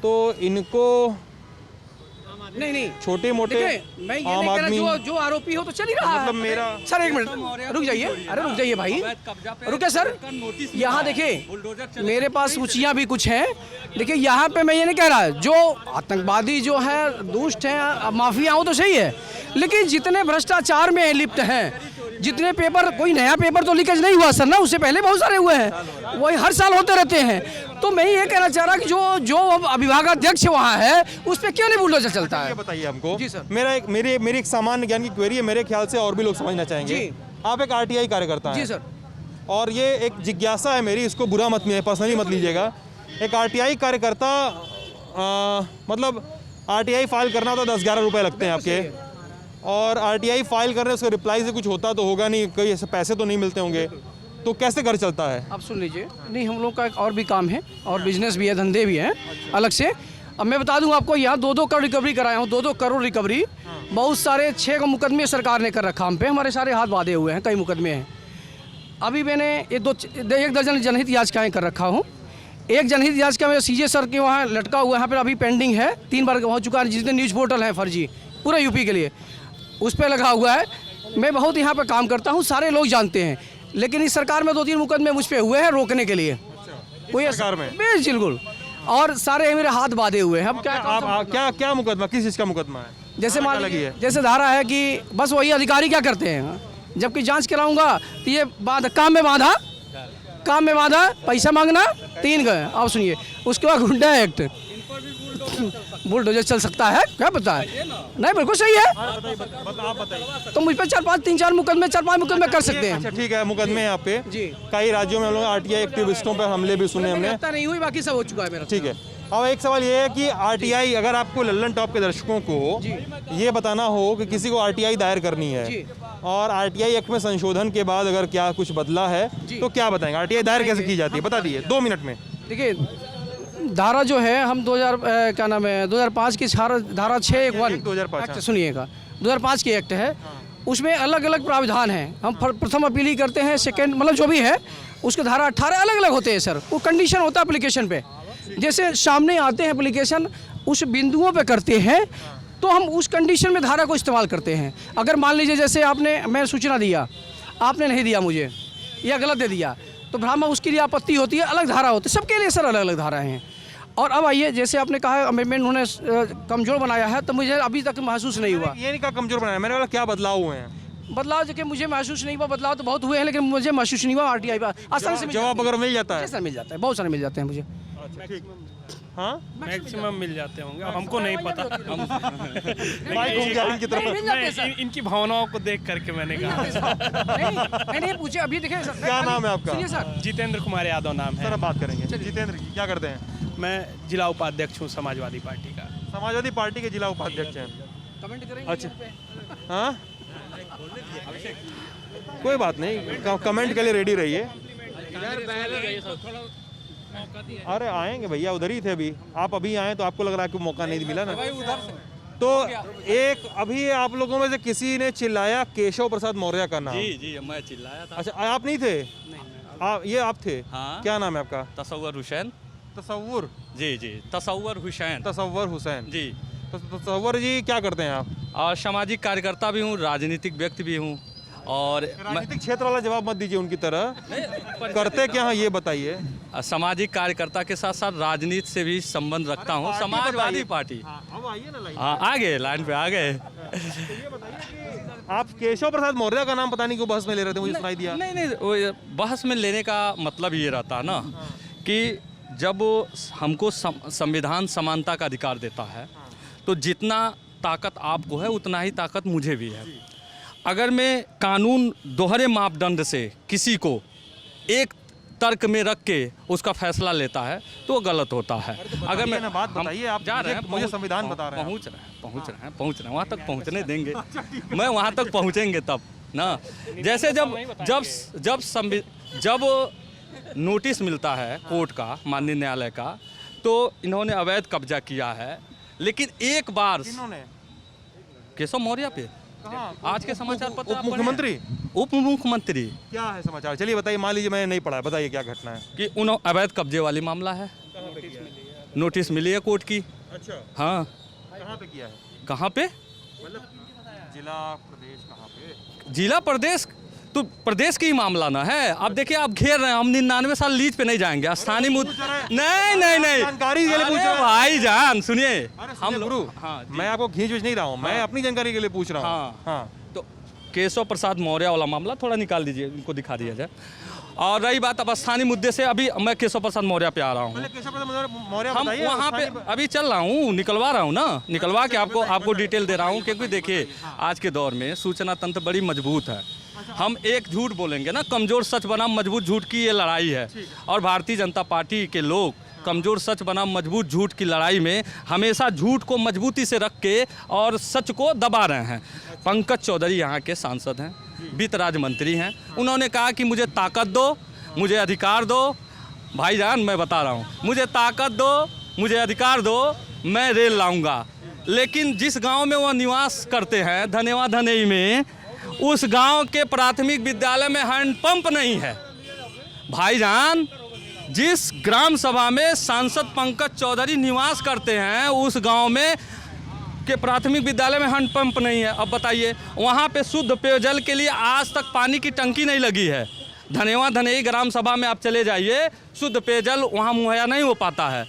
तो इनको नहीं छोटे मोटे मैं ये आम नहीं कह आदमी, रहा जो आरोपी हो तो चल ही रहा है। मतलब मेरा सर 1 मिनट रुक जाइए, अरे रुक जाइए भाई, रुके सर। यहाँ देखिए मेरे पास सूचियाँ भी कुछ हैं। देखिए यहाँ पे मैं ये नहीं कह रहा जो आतंकवादी जो है, दुष्ट हैं, माफिया हो तो सही है, लेकिन जितने भ्रष्टाचार में लिप्त हैं, जितने पेपर, कोई नया पेपर तो लीकेज नहीं हुआ सर ना, उससे पहले बहुत सारे हुए हैं, वही हर साल होते रहते हैं। तो मैं ये कहना चाह रहा कि जो अभिभागाध्यक्ष वहाँ है उस पर क्यों नहीं बुलडोजर चलता ये है? बताइए हमको। जी सर। मेरी एक सामान्य ज्ञान की क्वेरी है, मेरे ख्याल से और भी लोग समझना चाहेंगे। जी। आप एक आरटीआई कार्यकर्ता हैं। जी सर। और ये एक जिज्ञासा है मेरी, इसको बुरा मत पर्सनली मत लीजिएगा। एक आरटीआई कार्यकर्ता मतलब आरटीआई फाइल करना तो 10-11 रुपए लगते हैं आपके, और आरटीआई फाइल करने उसके रिप्लाई से कुछ होता तो होगा नहीं, कोई ऐसे पैसे तो नहीं मिलते होंगे, तो कैसे घर चलता है? आप सुन लीजिए, नहीं हम लोग का एक और भी काम है और बिजनेस भी है, धंधे भी हैं अलग से। अब मैं बता दूं आपको, यहाँ 2-2 करोड़ रिकवरी कराया हूँ, 2-2 करोड़ रिकवरी। बहुत सारे 6 मुकदमे सरकार ने कर रखा हम पे, हमारे सारे हाथ बांधे हुए हैं, कई मुकदमे हैं। अभी मैंने 1 दर्जन जनहित याचिकाएँ कर रखा हूँ। एक जनहित याचिका में सीजे सर के वहाँ लटका हुआ है, यहाँ पर अभी पेंडिंग है, 3 बार हो चुका है। जितने न्यूज़ पोर्टल हैं फर्जी पूरे यूपी के लिए, उस पर लगा हुआ है। मैं बहुत यहाँ पर काम करता हूँ, सारे लोग जानते हैं, लेकिन इस सरकार में 2-3 मुकदमे मुझ पे हुए हैं रोकने के लिए। कोई सरकार में? बिल्कुल, और सारे मेरे हाथ बांधे हुए हैं। अब क्या मुकदमा, किस चीज़ का मुकदमा है? जैसे मान लगी है? जैसे धारा है कि बस वही अधिकारी क्या करते हैं, जबकि जांच कराऊंगा तो ये काम में बाधा, पैसा मांगना, 3 गए। अब सुनिए, उसके बाद गुंडा एक्ट, बुलडोजर चल सकता है, क्या पता है? नहीं, बिल्कुल सही है। आप बताइए। तो मुझ पर 4-5 मुकदमे कर सकते हैं। अच्छा ठीक है, मुकदमे यहाँ पे जी। कई राज्यों में हम लोग आरटीआई एक्टिविस्टों पर हमले भी सुने हमने। नहीं हुई, बाकी सब हो चुका है मेरा। ठीक है, अब एक सवाल ये है कि आरटीआई, अगर आपको लल्लन टॉप के दर्शकों को ये बताना हो कि किसी को आरटीआई दायर करनी है और आरटीआई एक्ट में संशोधन के बाद अगर क्या कुछ बदला है तो क्या बताएंगे? आरटीआई दायर कैसे की जाती है, बता दिए 2 मिनट में। देखिए, धारा जो है हम 2005 की धारा 6(1) 2005 एक्ट, सुनिएगा, 2005 की एक्ट है, उसमें अलग अलग प्रावधान हैं। हम प्रथम अपील ही करते हैं, सेकंड मतलब जो भी है उसके धारा 18 अलग अलग होते हैं सर। वो कंडीशन होता है एप्लीकेशन पे, जैसे सामने आते हैं एप्लीकेशन उस बिंदुओं पे करते हैं तो हम उस कंडीशन में धारा को इस्तेमाल करते हैं। अगर मान लीजिए जैसे मैं सूचना दिया, आपने नहीं दिया मुझे या गलत दे दिया, तो भ्रामक उसके लिए आपत्ति होती है, अलग धारा होती है, सबके लिए सर अलग अलग धारा हैं। और अब आइए, जैसे आपने कहा अमेंडमेंट उन्होंने कमज़ोर बनाया है, तो मुझे अभी तक महसूस नहीं हुआ। ये नहीं कहा कमजोर बनाया, मैंने बोला क्या बदलाव हुए हैं? बदलाव देखिए मुझे महसूस नहीं हुआ, बदलाव तो बहुत हुए हैं, लेकिन मुझे महसूस नहीं हुआ। आरटीआई आसानी से जवाब अगर मिल जाता है? सर मिल जाता है, बहुत सारे मिल जाते हैं मुझे। हाँ, मैक्सिमम मिल जाते होंगे, अब हमको नहीं पता। माइक घूम गया इनकी तरफ। इनकी भावनाओं को देख करके मैंने कहा। नहीं पूछे, अभी देखिए क्या नाम है आपका? सर जितेंद्र कुमार यादव नाम है। सर अब बात करेंगे जितेंद्र की, क्या करते हैं? मैं जिला उपाध्यक्ष हूँ समाजवादी पार्टी का। समाजवादी पार्टी के जिला उपाध्यक्ष हैं। कमेंट करेंगे। अच्छा, हाँ, कोई बात नहीं, कमेंट के लिए रेडी रहिए। अरे आएंगे भैया, उधर ही थे अभी, आप अभी आए तो आपको लग रहा है कि मौका नहीं मिला ना। तो एक अभी आप लोगों में से किसी ने चिल्लाया केशव प्रसाद मौर्य का नाम। जी मैं चिल्लाया था। अच्छा, आप नहीं थे? ये आप थे? हाँ। क्या नाम है आपका? तसव्वुर हुसैन। तसव्वुर? जी तसव्वुर हुसैन। तसव्वुर हुसैन जी। तसव्वुर जी, क्या करते हैं आप? और सामाजिक कार्यकर्ता भी हूँ, राजनीतिक व्यक्ति भी हूँ। और राजनीतिक क्षेत्र वाला जवाब मत दीजिए उनकी तरह, करते क्या हैं ये बताइए। सामाजिक कार्यकर्ता के साथ साथ राजनीति से भी संबंध रखता हूँ। समाजवादी पार्टी। अब आइए ना लाइन। हाँ, आ गए, लाइन पे आ गए। आप केशव प्रसाद मौर्य का नाम पता नहीं क्यों बहस में ले रहे थे, मुझे सुनाई दिया। नहीं, वो बहस में लेने का मतलब ये रहता है ना कि जब हमको संविधान समानता का अधिकार देता है, तो जितना ताकत आपको है उतना ही ताकत मुझे भी है। अगर मैं कानून दोहरे मापदंड से किसी को एक तर्क में रख के उसका फैसला लेता है तो वो गलत होता है। अगर मैं बात बताइए, आप जा रहे हैं, मुझे संविधान बता रहे हैं। पहुंच रहे हैं, वहाँ तक पहुंचने देंगे। मैं वहाँ तक पहुँचेंगे तब ना। जैसे जब नोटिस मिलता है कोर्ट का, माननीय न्यायालय का, तो इन्होंने अवैध कब्जा किया है, लेकिन एक बार केशव मौर्य पे आज के समाचार पत्र उप मुख्यमंत्री क्या है समाचार? चलिए बताइए, मान लीजिए मैंने नहीं पढ़ा, बताइए क्या घटना है? कि उन्होंने अवैध कब्जे वाली मामला है, नोटिस मिली है कोर्ट की। अच्छा, हाँ। कहाँ पे किया है? कहाँ पे? मतलब जिला प्रदेश कहाँ पे? जिला प्रदेश तो प्रदेश की ही मामला ना है। अब देखिए, आप घेर रहे हैं, हम 99 साल लीज पे नहीं जाएंगे, स्थानीय मुद्दा। नहीं जानकारी के लिए पूछ रहा हूं। भाईजान सुनिए, हम गुरु, मैं आपको खींच नहीं रहा हूँ, मैं अपनी जानकारी के लिए पूछ रहा हूँ। हाँ। तो केशव प्रसाद मौर्य वाला मामला थोड़ा निकाल दीजिए, इनको दिखा दिया जाए। और रही बात अब स्थानीय मुद्दे से, अभी मैं केशव प्रसाद मौर्य पे आ रहा हूँ। केशव प्रसाद मौर्य हम बताइए, वहाँ पे अभी चल रहा हूँ, निकलवा रहा हूँ ना, निकलवा के आपको डिटेल दे रहा हूँ। क्योंकि देखिए आज के दौर में सूचना तंत्र बड़ी मजबूत है। हम एक झूठ बोलेंगे ना, कमजोर सच बनाम मजबूत झूठ की ये लड़ाई है। और भारतीय जनता पार्टी के लोग कमजोर सच बनाम मजबूत झूठ की लड़ाई में हमेशा झूठ को मजबूती से रख के और सच को दबा रहे हैं। पंकज चौधरी यहाँ के सांसद हैं, वित्त राज्य मंत्री हैं। उन्होंने कहा कि मुझे ताकत दो, मुझे अधिकार दो। भाईजान मैं बता रहा हूँ, मुझे ताकत दो, मुझे अधिकार दो, मैं रेल लाऊंगा। लेकिन जिस गांव में वह निवास करते हैं, धनेवा धनेई में, उस गांव के प्राथमिक विद्यालय में हैंडपंप नहीं है। भाईजान, जिस ग्राम सभा में सांसद पंकज चौधरी निवास करते हैं, उस गांव में के प्राथमिक विद्यालय में हैंडपंप नहीं है। अब बताइए, वहाँ पे शुद्ध पेयजल के लिए आज तक पानी की टंकी नहीं लगी है। धनेवा धनेई ग्राम सभा में आप चले जाइए, शुद्ध पेयजल वहाँ मुहैया नहीं हो पाता है।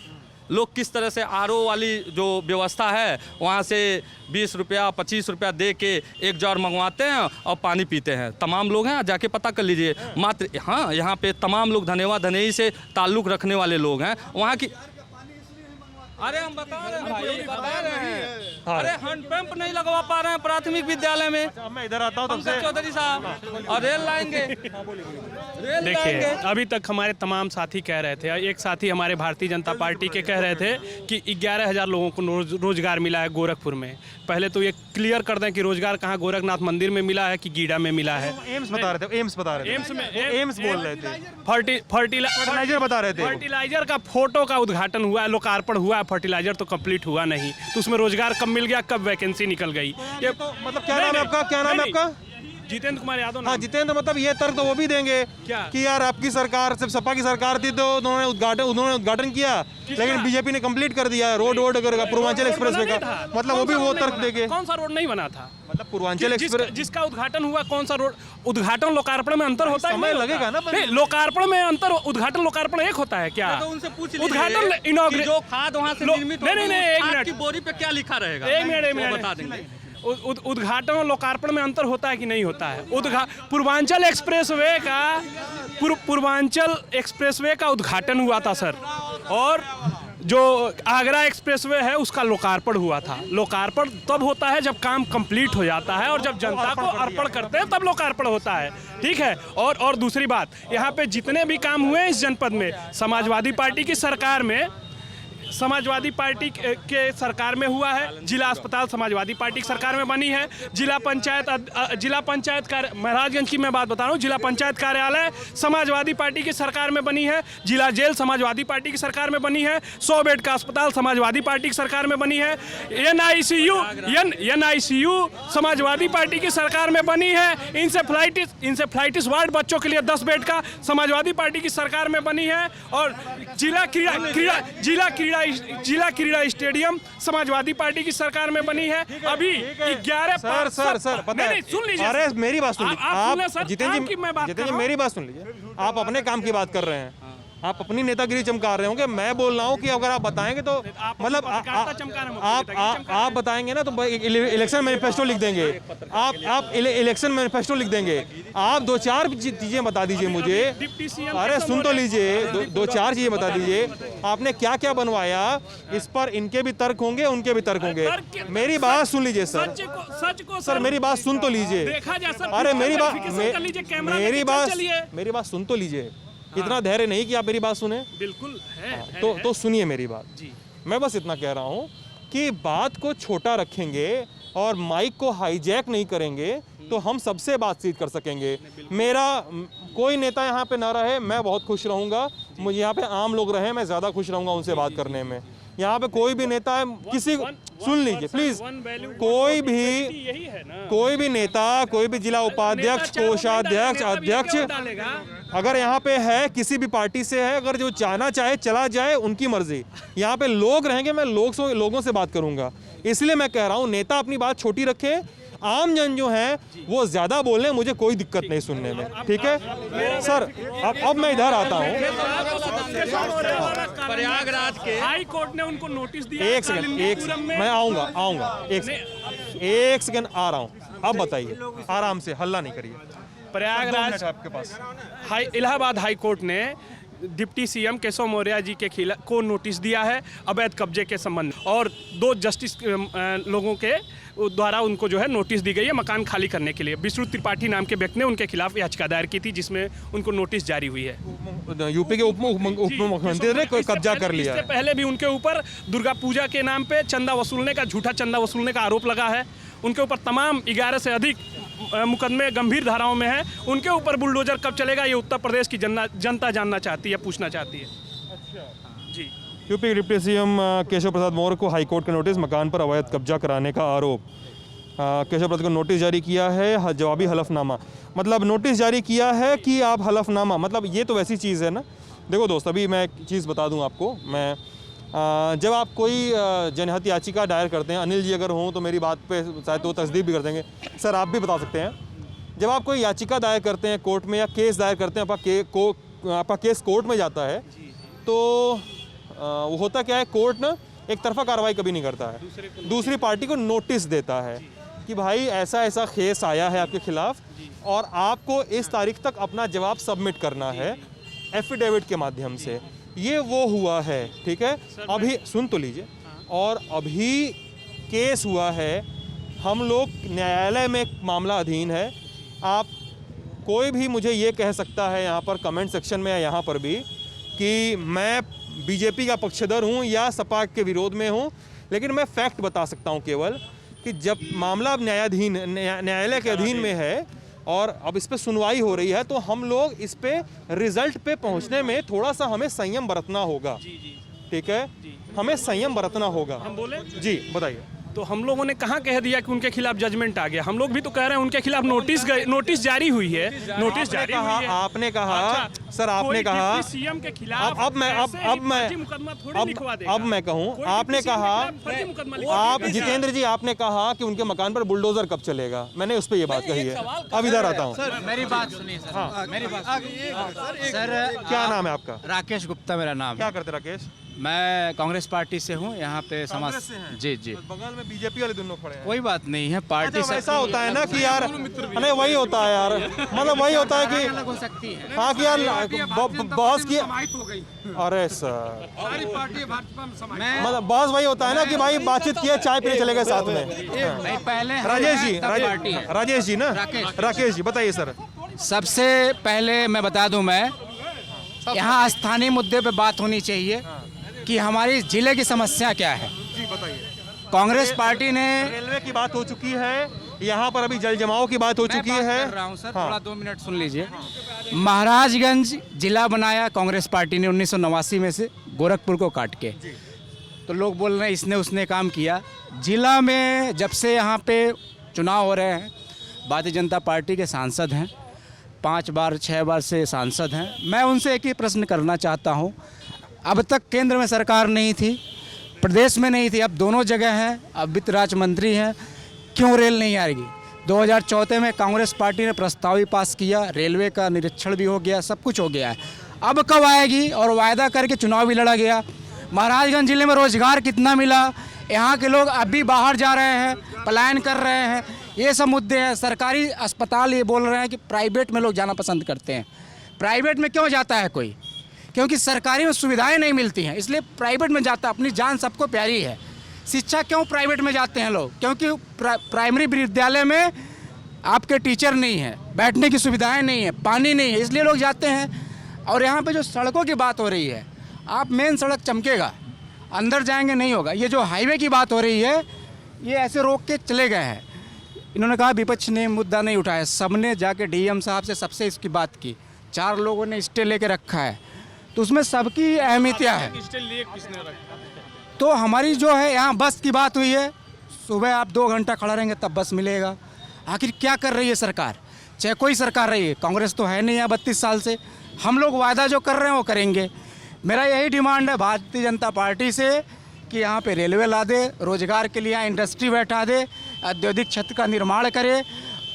लोग किस तरह से आरओ वाली जो व्यवस्था है वहाँ से 20 रुपया 25 रुपया दे के एक जार मंगवाते हैं और पानी पीते हैं। तमाम लोग हैं, जाके पता कर लीजिए। मात्र हाँ, यहाँ पे तमाम लोग धनेवा धनेई से ताल्लुक़ रखने वाले लोग हैं। वहाँ की अरे हम बता रहे हैं भाई, बता रहे हैं। अरे हैंडपंप नहीं लगवा पा रहे हैं प्राथमिक विद्यालय में। मैं इधर आता हूँ तब से। पंकज चौधरी साहब, और रेल लाएंगे। देखिए, अभी तक हमारे तमाम साथी कह रहे थे, एक साथी हमारे भारतीय जनता पार्टी के कह रहे थे कि 11,000 लोगों को रोजगार मिला है गोरखपुर में। पहले तो ये क्लियर कर दें कि रोजगार कहाँ गोरखनाथ मंदिर में मिला है कि गीडा में मिला है। एम्स बता रहे थे, एम्स बता रहे थे, एम्स में एम्स बोल रहे थे, फर्टिलाइजर बता रहे थे। फर्टिलाइजर का फोटो का उद्घाटन हुआ है, लोकार्पण हुआ है, फर्टिलाइजर तो कंप्लीट हुआ नहीं। तो उसमें रोजगार कब मिल गया, कब वैकेंसी निकल गई। ये तो मतलब क्या नाम है आपका, क्या नाम है आपका? जितेंद्र कुमार यादव। हाँ, जितेंद्र, मतलब ये तर्क तो वो भी देंगे क्या? कि यार आपकी सरकार, जब सपा की सरकार थी तो उन्होंने उद्घाटन किया, लेकिन बीजेपी ने कंप्लीट कर दिया रोड करेगा पूर्वांचल एक्सप्रेसवे का। मतलब वो भी वो तर्क देंगे। कौन सा रोड नहीं बना था? मतलब पूर्वांचल एक्सप्रेस जिसका उद्घाटन हुआ, कौन सा रोड? उद्घाटन लोकार्पण में अंतर होता है? समय लगेगा ना। नहीं, लोकार्पण में अंतर, उद्घाटन लोकार्पण एक होता है क्या? तो उनसे पूछ उद्घाटन लीजिए जो खाद वहाँ से निर्मित नहीं, एक खाद मिनट की बोरी पे क्या लिखा रहेगा, एक मिनट बता देंगे। उद्घाटन और लोकार्पण में अंतर होता है कि नहीं होता है? पूर्वांचल एक्सप्रेसवे का उद्घाटन हुआ था सर, और जो आगरा एक्सप्रेसवे है उसका लोकार्पण हुआ था। लोकार्पण तब होता है जब काम कंप्लीट हो जाता है, और जब जनता को अर्पण करते हैं तब लोकार्पण होता है। ठीक है। और दूसरी बात, यहाँ पे जितने भी काम हुए इस जनपद में, समाजवादी पार्टी की सरकार में, समाजवादी पार्टी के सरकार में हुआ है। जिला अस्पताल समाजवादी पार्टी की सरकार में बनी है। जिला पंचायत कार्य, महाराजगंज की मैं बात बता रहा हूँ, जिला पंचायत कार्यालय समाजवादी पार्टी की सरकार में बनी है। जिला जेल समाजवादी पार्टी की सरकार में बनी है। 100 बेड का अस्पताल समाजवादी पार्टी की सरकार में बनी है। NICU समाजवादी पार्टी की सरकार में बनी है। इंसेफ्लाइटिस वार्ड बच्चों के लिए 10 बेड का समाजवादी पार्टी की सरकार में बनी है। और जिला क्रीड़ा स्टेडियम समाजवादी पार्टी की सरकार में बनी है। अभी 11 सर पता है, सुन लीजिए। अरे मेरी बात सुन लीजिए आप, जितेंद्र जी मेरी बात सुन लीजिए। आप अपने काम की बात कर रहे हैं, आप अपनी नेतागिरी चमका रहे होंगे। मैं बोल रहा हूँ कि अगर आप बताएंगे तो मतलब आप बताएंगे ना तो इलेक्शन मैनिफेस्टो लिख देंगे। आप इलेक्शन मैनिफेस्टो लिख देंगे। आप 2-4 चीजें बता दीजिए मुझे। अरे सुन तो लीजिए, 2-4 चीजें बता दीजिए। आपने क्या क्या बनवाया, इस पर इनके भी तर्क होंगे, उनके भी तर्क होंगे। मेरी बात सुन लीजिए सर, मेरी बात सुन तो लीजिए। अरे मेरी बात सुन तो लीजिए। इतना धैर्य नहीं कि आप मेरी बात सुने। बिल्कुल है। तो सुनिए मेरी बात जी। मैं बस इतना कह रहा हूँ कि बात को छोटा रखेंगे और माइक को हाईजैक नहीं करेंगे तो हम सबसे बातचीत कर सकेंगे। मेरा कोई नेता यहाँ पे ना रहे, मैं बहुत खुश रहूँगा। मुझे यहाँ पे आम लोग रहे, मैं ज़्यादा खुश रहूँगा उनसे बात करने में। यहाँ पे कोई भी नेता है, किसी को सुन लीजिए प्लीज, कोई भी नेता, कोई भी जिला उपाध्यक्ष, कोषाध्यक्ष, अध्यक्ष अगर यहाँ पे है, किसी भी पार्टी से है, अगर जो चाहना चाहे चला जाए, उनकी मर्जी। यहाँ पे लोग रहेंगे, मैं लोगों से बात करूंगा। इसलिए मैं कह रहा हूँ नेता अपनी बात छोटी रखे, आम जन जो है वो ज्यादा बोलने, मुझे कोई दिक्कत नहीं सुनने में। ठीक है सर। अब मैं इधर आता हूँ। प्रयागराज के हाई कोर्ट ने उनको नोटिस दिया। एक सेकंड, मैं आऊंगा। एक सेकंड आ रहा हूँ। अब बताइए, आराम से, हल्ला नहीं करिए। प्रयागराज आपके पास इलाहाबाद हाई कोर्ट ने डिप्टी सीएम केशव मौर्य जी के खिलाफ को नोटिस दिया है अवैध कब्जे के संबंध में, और 2 जस्टिस लोगों के द्वारा उनको जो है नोटिस दी गई है मकान खाली करने के लिए। विष्णु त्रिपाठी नाम के व्यक्ति ने उनके खिलाफ याचिका दायर की थी जिसमें उनको नोटिस जारी हुई है। यूपी के उप मुख्यमंत्री ने कब्जा कर लिया इससे पहले भी उनके ऊपर दुर्गा पूजा के नाम पे चंदा वसूलने का, झूठा चंदा वसूलने का आरोप लगा है। उनके ऊपर तमाम 11 से अधिक मुकदमे गंभीर धाराओं में हैं। उनके ऊपर बुलडोजर कब चलेगा ये उत्तर प्रदेश की जनता जानना चाहती है, पूछना चाहती है। अच्छा जी। UP deputy CM Keshav Prasad Maurya को हाईकोर्ट का नोटिस, मकान पर अवैध कब्जा कराने का आरोप। केशव प्रसाद को नोटिस जारी किया है, जवाबी हलफनामा, मतलब नोटिस जारी किया है कि आप हलफनामा, मतलब ये तो वैसी चीज़ है ना। देखो दोस्त, अभी मैं एक चीज़ बता दूं आपको, मैं जब आप कोई जनहित याचिका दायर करते हैं, अनिल जी अगर हों तो मेरी बात पे शायद वो तस्दीक भी कर देंगे, सर आप भी बता सकते हैं। जब आप कोई याचिका दायर करते हैं कोर्ट में या केस दायर करते हैं, आपका केस कोर्ट में जाता है तो वो होता क्या है, कोर्ट ना एक तरफा कार्रवाई कभी नहीं करता है, दूसरी पार्टी को नोटिस देता है कि भाई ऐसा ऐसा केस आया है आपके खिलाफ और आपको इस तारीख तक अपना जवाब सबमिट करना है एफिडेविट के माध्यम से। ये वो हुआ है, ठीक है। अभी सुन तो लीजिए, और अभी केस हुआ है, हम लोग न्यायालय में एक मामला अधीन है। आप कोई भी मुझे ये कह सकता है यहाँ पर कमेंट सेक्शन में या यहाँ पर भी कि मैं बीजेपी का पक्षधर हूँ या सपा के विरोध में हूँ, लेकिन मैं फैक्ट बता सकता हूँ केवल कि जब मामला अब न्यायालय के अधीन में है और अब इस पे सुनवाई हो रही है, तो हम लोग इस पे रिजल्ट पे पहुंचने में थोड़ा सा हमें संयम बरतना होगा। ठीक है, हमें संयम बरतना होगा। हम बोले जी, बताइए। तो हम लोगों ने कहाँ कह दिया कि उनके खिलाफ जजमेंट आ गया? हम लोग भी तो कह रहे हैं उनके खिलाफ नोटिस जारी हुई है, नोटिस जारी हुई है। आपने कहा सर, आपने कहा सीएम के खिलाफ अब मैं कहूँ, आपने कहा आप जितेंद्र जी, आपने कहा कि उनके मकान पर बुलडोजर कब चलेगा, मैंने उस पर ये बात कही है। अब इधर आता हूँ, मेरी बात सुनिए सर। हाँ, मेरी बात सर। क्या नाम है आपका? राकेश गुप्ता मेरा नाम। क्या करते राकेश? मैं कांग्रेस पार्टी से हूँ, यहाँ पे समाज। जी जी। बगल में बीजेपी वाले दोनों खड़े हैं। कोई बात नहीं है, पार्टी से ऐसा होता है ना कि यार, नहीं वही होता है यार, मतलब वही होता है कि अलग हो सकती है। हाँ कि यार बॉस की, अरे सर मतलब बॉस वही होता है ना कि भाई बातचीत किए, चाय पीने चले गए साथ में। नहीं, पहले राजेश जी ना, राकेश जी बताइए सर। सबसे पहले मैं बता दूं, मैं यहाँ स्थानीय मुद्दे पे बात होनी चाहिए कि हमारी जिले की समस्या क्या है। जी बताइए। कांग्रेस पार्टी ने रेलवे की बात हो चुकी है, यहाँ पर अभी जल जमाव की बात हो चुकी है। कर रहा हूँ सर, थोड़ा 2 मिनट सुन लीजिए। महाराजगंज जिला बनाया कांग्रेस पार्टी ने 1989 में से, गोरखपुर को काट के। तो लोग बोल रहे हैं इसने उसने काम किया। जिला में जब से यहाँ पे चुनाव हो रहे हैं, भारतीय जनता पार्टी के सांसद हैं, 5 बार 6 बार से सांसद हैं। मैं उनसे एक ही प्रश्न करना चाहता हूँ, अब तक केंद्र में सरकार नहीं थी, प्रदेश में नहीं थी, अब दोनों जगह हैं, अब वित्त राज्य मंत्री हैं, क्यों रेल नहीं आएगी? 2014 में कांग्रेस पार्टी ने प्रस्ताव भी पास किया, रेलवे का निरीक्षण भी हो गया, सब कुछ हो गया है, अब कब आएगी? और वायदा करके चुनाव भी लड़ा गया। महाराजगंज जिले में रोजगार कितना मिला? यहाँ के लोग अब भी बाहर जा रहे हैं, पलायन कर रहे हैं, ये सब मुद्दे हैं। सरकारी अस्पताल ये बोल रहे हैं कि प्राइवेट में लोग जाना पसंद करते हैं। प्राइवेट में क्यों जाता है कोई? क्योंकि सरकारी में सुविधाएं नहीं मिलती हैं, इसलिए प्राइवेट में जाता है। अपनी जान सबको प्यारी है। शिक्षा क्यों प्राइवेट में जाते हैं लोग? क्योंकि प्राइमरी विद्यालय में आपके टीचर नहीं है, बैठने की सुविधाएं नहीं है, पानी नहीं है, इसलिए लोग जाते हैं। और यहाँ पे जो सड़कों की बात हो रही है, आप मेन सड़क चमकेगा, अंदर जाएंगे नहीं होगा। ये जो हाईवे की बात हो रही है, ये ऐसे रोक के चले गए हैं। इन्होंने कहा विपक्ष ने मुद्दा नहीं उठाया, सबने जाके डीएम साहब से सबसे इसकी बात की, 4 लोगों ने स्टे लेके रखा है, तो उसमें सबकी अहमियत है। तो हमारी जो है यहाँ बस की बात हुई है, सुबह आप 2 घंटा खड़ा रहेंगे तब बस मिलेगा। आखिर क्या कर रही है सरकार? चाहे कोई सरकार रही है, कांग्रेस तो है नहीं यहाँ 32 साल से। हम लोग वादा जो कर रहे हैं वो करेंगे। मेरा यही डिमांड है भारतीय जनता पार्टी से कि यहाँ पे रेलवे ला दे, रोजगार के लिए यहाँ इंडस्ट्री बैठा दे, औद्योगिक क्षेत्र का निर्माण करे,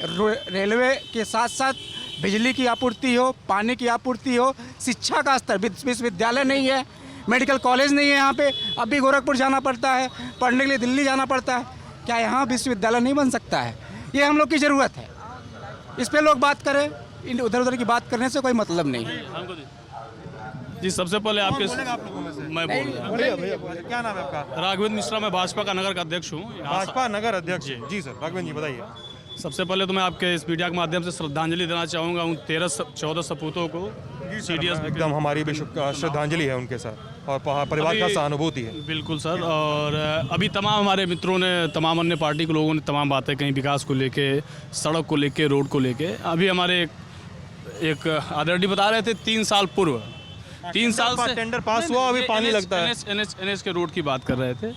रेलवे के साथ साथ बिजली की आपूर्ति हो, पानी की आपूर्ति हो, शिक्षा का स्तर, विश्वविद्यालय नहीं है, मेडिकल कॉलेज नहीं है यहाँ पे। अब भी गोरखपुर जाना पड़ता है, पढ़ने के लिए दिल्ली जाना पड़ता है। क्या यहाँ विश्वविद्यालय नहीं बन सकता है? ये हम लोग की ज़रूरत है, इस पर लोग बात करें। इन उधर उधर की बात करने से कोई मतलब नहीं। जी सबसे पहले आपके मैं बोल रहा हूँ क्या नाम है आपका? राघवेंद्र मिश्रा, मैं भाजपा का नगर का अध्यक्ष हूँ। भाजपा नगर अध्यक्ष जी सर, राघवेंद्र जी बताइए। सबसे पहले तो मैं आपके इस मीडिया के माध्यम से श्रद्धांजलि देना चाहूँगा उन 13-14 सपूतों को। सीडीएस एकदम हमारी भी श्रद्धांजलि है उनके साथ और परिवार का सहानुभूति है। बिल्कुल सर। और अभी तमाम हमारे मित्रों ने, तमाम अन्य पार्टी के लोगों ने तमाम बातें कहीं विकास को लेके, सड़क को लेके, रोड को लेके। अभी हमारे एक आदरणीय बता रहे थे 3 साल पूर्व, 3 साल से टेंडर पास हुआ, अभी पानी लगता है। NH के रोड की बात कर रहे थे।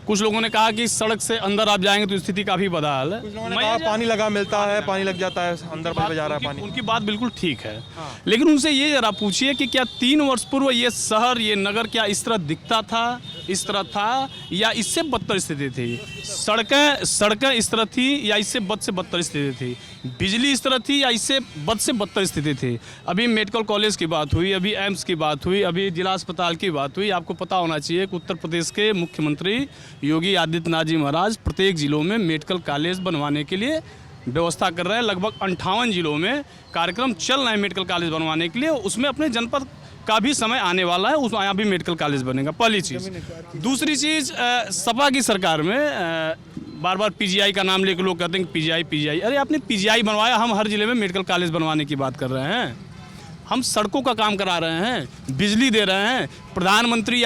कुछ लोगों ने कहा कि सड़क से अंदर आप जाएंगे तो स्थिति काफ़ी बदहाल है। कुछ लोगों ने कहा पानी लगा मिलता है, पानी लग जाता है, अंदर पे जा रहा है पानी। उनकी बात बिल्कुल ठीक है, लेकिन उनसे ये जरा पूछिए कि क्या 3 वर्ष पूर्व ये शहर, ये नगर क्या इस तरह दिखता था, इस तरह था, या इससे बदतर स्थिति थी? सड़कें इस तरह थी या इससे बद से बदतर स्थिति थी? बिजली इस तरह थी या इससे बद से बदतर स्थिति थी? अभी मेडिकल कॉलेज की बात हुई, अभी एम्स की बात हुई, अभी जिला अस्पताल की बात हुई। आपको पता होना चाहिए कि उत्तर प्रदेश के मुख्यमंत्री योगी आदित्यनाथ जी महाराज प्रत्येक जिलों में मेडिकल कॉलेज बनवाने के लिए व्यवस्था कर रहे हैं। लगभग 58 जिलों में कार्यक्रम चल रहे हैं मेडिकल कॉलेज बनवाने के लिए। उसमें अपने जनपद का भी समय आने वाला है, उस यहाँ भी मेडिकल कॉलेज बनेगा, पहली चीज़। दूसरी चीज़, सपा की सरकार में बार बार पीजीआई का नाम लेकर लोग कहते हैं कि पीजीआई। अरे आपने पीजीआई बनवाया, हम हर जिले में मेडिकल कॉलेज बनवाने की बात कर रहे हैं। हम सड़कों का काम करा रहे हैं, बिजली दे रहे हैं, प्रधानमंत्री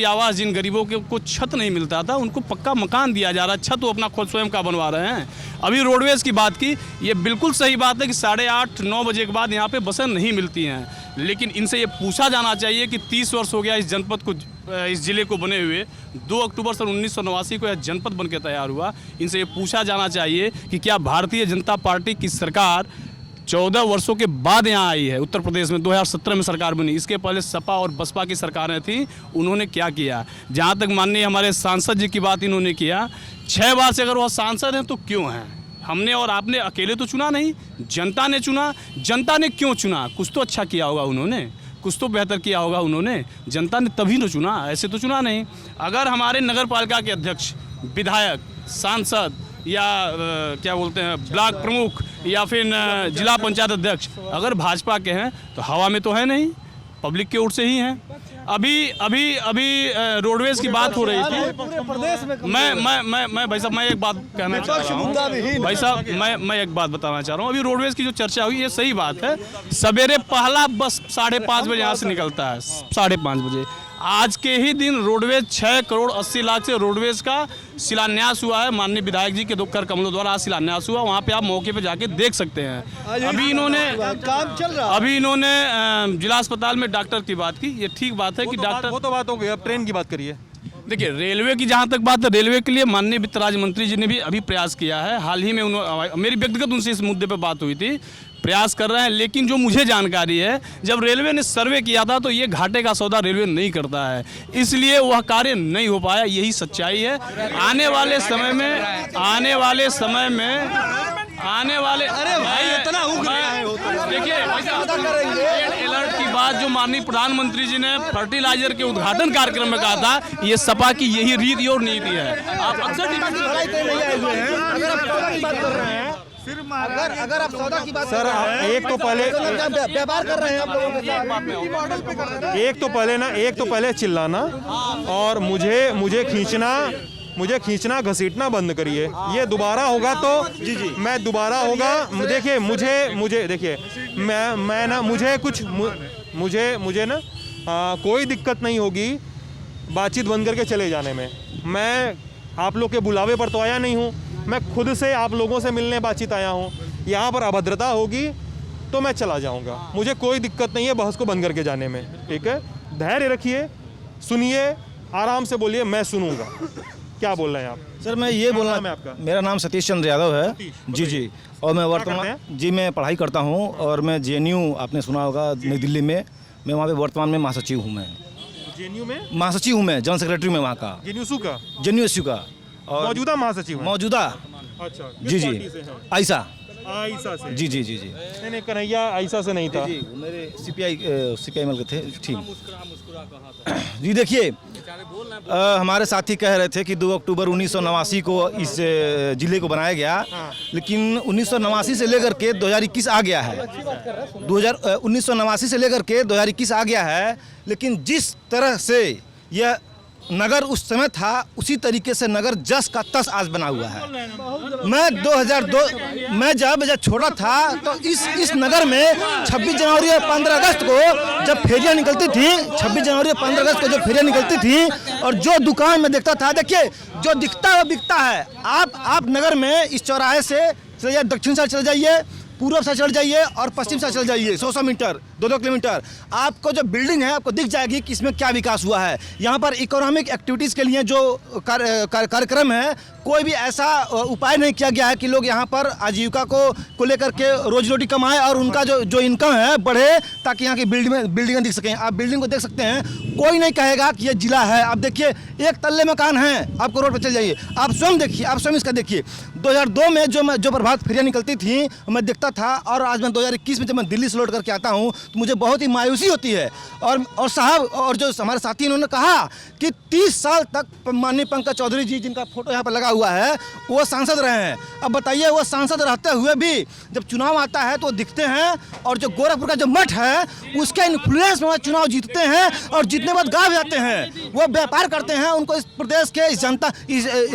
आवास जिन गरीबों को छत नहीं मिलता था उनको पक्का मकान दिया जा रहा है, छत वो अपना खुद स्वयं का बनवा रहे हैं। अभी रोडवेज़ की बात की, ये बिल्कुल सही बात है कि 8:30-9 बजे के बाद यहाँ पे बसें नहीं मिलती हैं, लेकिन इनसे ये पूछा जाना चाहिए कि 30 वर्ष हो गया इस जनपद को, इस ज़िले को बने हुए। 2 अक्टूबर सन 1989 को यह जनपद बन के तैयार हुआ। इनसे ये पूछा जाना चाहिए कि क्या भारतीय जनता पार्टी की सरकार 14 वर्षों के बाद यहाँ आई है उत्तर प्रदेश में, 2017 में सरकार बनी, इसके पहले सपा और बसपा की सरकारें थी, उन्होंने क्या किया? जहाँ तक माननीय हमारे सांसद जी की बात इन्होंने किया, 6 बार से अगर वह सांसद हैं तो क्यों हैं? हमने और आपने अकेले तो चुना नहीं, जनता ने चुना। जनता ने क्यों चुना? कुछ तो अच्छा किया होगा उन्होंने, कुछ तो बेहतर किया होगा उन्होंने, जनता ने तभी तो चुना, ऐसे तो चुना नहीं। अगर हमारे नगर पालिका के अध्यक्ष, विधायक, सांसद या क्या बोलते हैं ब्लॉक प्रमुख या फिर जिला पंचायत अध्यक्ष अगर भाजपा के हैं तो हवा में तो है नहीं, पब्लिक के ओर से ही हैं। अभी रोडवेज की बात हो रही थी। मैं भाई साहब, मैं एक बात कहना चाह रहा हूँ भाई साहब, मैं एक बात बताना चाह रहा हूँ। अभी रोडवेज की जो चर्चा हुई, ये सही बात है। सवेरे पहला बस 5:30 बजे यहाँ से निकलता है, 5:30 बजे। आज के ही दिन रोडवेज 6 करोड़ 80 लाख से रोडवेज का शिलान्यास हुआ है। माननीय विधायक जी के कर कमलों द्वारा आज शिलान्यास हुआ, वहाँ पे आप मौके पे जाके देख सकते हैं। अभी इन्होंने काम चल रहा है। अभी इन्होंने जिला अस्पताल में डॉक्टर की बात की, ये ठीक बात है कि डॉक्टर, वो तो बात हो गई, अब ट्रेन की बात करिए। देखिए रेलवे की जहाँ तक बात है, रेलवे के लिए माननीय वित्त राज्य मंत्री जी ने भी अभी प्रयास किया है। हाल ही में मेरी व्यक्तिगत उनसे इस मुद्दे पर बात हुई थी, प्रयास कर रहे हैं। लेकिन जो मुझे जानकारी है, जब रेलवे ने सर्वे किया था तो ये घाटे का सौदा रेलवे नहीं करता है, इसलिए वह कार्य नहीं हो पाया, यही सच्चाई है। आने वाले समय में अरे भाई इतना देखिए अलर्ट की बात जो माननीय प्रधानमंत्री जी ने फर्टिलाइजर के उद्घाटन कार्यक्रम में कहा था, ये सपा की यही रीति और नीति है। आप अक्सर अगर आप सौदा की बात सर, एक तो पहले व्यापार कर रहे हैं आप लोगों के साथ, एक तो पहले चिल्लाना और मुझे खींचना घसीटना बंद करिए। ये दोबारा होगा तो मैं दोबारा होगा। देखिए मुझे देखिए मैं ना मुझे ना कोई दिक्कत नहीं होगी बातचीत बंद करके चले जाने में। मैं आप लोग के बुलावे पर तो आया नहीं हूँ, मैं खुद से आप लोगों से मिलने बातचीत आया हूँ। यहाँ पर अभद्रता होगी तो मैं चला जाऊँगा, मुझे कोई दिक्कत नहीं है बहस को बंद करके जाने में। ठीक है, धैर्य रखिए, सुनिए, आराम से बोलिए, मैं सुनूंगा। क्या बोल रहे हैं आप? सर मैं ये बोलना है आपका? मेरा नाम सतीश चंद्र यादव है। जी और मैं वर्तमान मैं पढ़ाई करता हूँ और मैं JNU, आपने सुना होगा, नई दिल्ली में, मैं वहाँ पे वर्तमान में महासचिव हूँ। मैं JNU में महासचिव हूँ, मैं जनरल सेक्रेटरी में वहाँ का, JNU का और मौजूदा महासचिव हैं? मौजूदा। अच्छा, जी किस पार्टी से हैं? आयशा आयशा से? जी जी जी जी नहीं, कन्हैया आयशा से नहीं था। जी वो मेरे CPI के थे ठीक। जी देखिए, हमारे साथी कह रहे थे कि 2 अक्टूबर 1989 को इस जिले को बनाया गया, लेकिन 1989 से लेकर के 2021 आ गया है। 1989 से लेकर के 2021 आ गया है, लेकिन जिस तरह से यह नगर उस समय था, उसी तरीके से नगर जस का तस आज बना हुआ है। मैं जब छोटा था तो इस नगर में 26 जनवरी और 15 अगस्त को जब फेरियां निकलती थी, 26 जनवरी और 15 अगस्त को जब फेरियां निकलती थी, और जो दुकान में देखता था, देखिए जो दिखता है वो बिकता है। आप नगर में इस चौराहे से चले जाइए, दक्षिण साइड चले जाइए, पूर्व से चल जाइए और पश्चिम से चल जाइए 100 मीटर 2 किलोमीटर, आपको जो बिल्डिंग है आपको दिख जाएगी कि इसमें क्या विकास हुआ है। यहाँ पर इकोनॉमिक एक्टिविटीज़ के लिए जो कार्यक्रम है, कोई भी ऐसा उपाय नहीं किया गया है कि लोग यहाँ पर आजीविका को लेकर के रोजी रोटी कमाएं और उनका जो इनकम है बढ़े, ताकि यहाँ की बिल्डिंगें दिख सकें। आप बिल्डिंग को देख सकते हैं, कोई नहीं कहेगा कि ये जिला है। आप देखिए, एक तल्ले मकान है, आपको रोड पर चल जाइए, आप स्वयं देखिए, आप स्वयं इसका देखिए। 2002 में जो प्रभात फेरियां निकलती थी मैं देखता था, और आज मैं 2021 में जब मैं दिल्ली से लौट करके आता हूँ तो मुझे बहुत ही मायूसी होती है। और साहब, और जो हमारे साथी उन्होंने कहा कि 30 साल तक माननीय पंकज चौधरी जी, जिनका फोटो यहाँ पर लगा हुआ है, वो सांसद रहे हैं। अब बताइए, वो सांसद रहते हुए भी जब चुनाव आता है तो वो दिखते हैं, और जो गोरखपुर का जो मठ है उसके इन्फ्लुएंस में वो चुनाव जीतते हैं, और जीतने बाद गाँव जाते हैं, वो व्यापार करते हैं। उनको इस प्रदेश के इस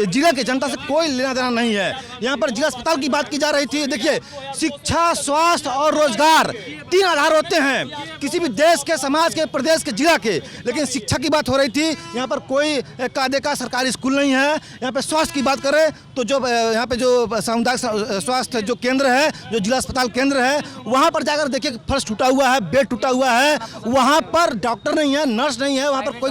जिले के जनता से कोई लेना देना नहीं है। यहाँ पर जिला अस्पताल की बात की जा रही थी। देखिए, शिक्षा, स्वास्थ्य और रोजगार 3 आधार होते हैं किसी भी देश के, समाज के, प्रदेश के, जिला के। लेकिन शिक्षा की बात हो रही थी, यहाँ पर कोई कायदे का सरकारी स्कूल नहीं है। यहाँ पे स्वास्थ्य की बात करें तो जो यहाँ पे जो सामुदायिक स्वास्थ्य जो केंद्र है, जो जिला अस्पताल केंद्र है, वहाँ पर जाकर देखिए फर्श टूटा हुआ है, बेड टूटा हुआ है, वहाँ पर डॉक्टर नहीं है, नर्स नहीं है, वहाँ पर कोई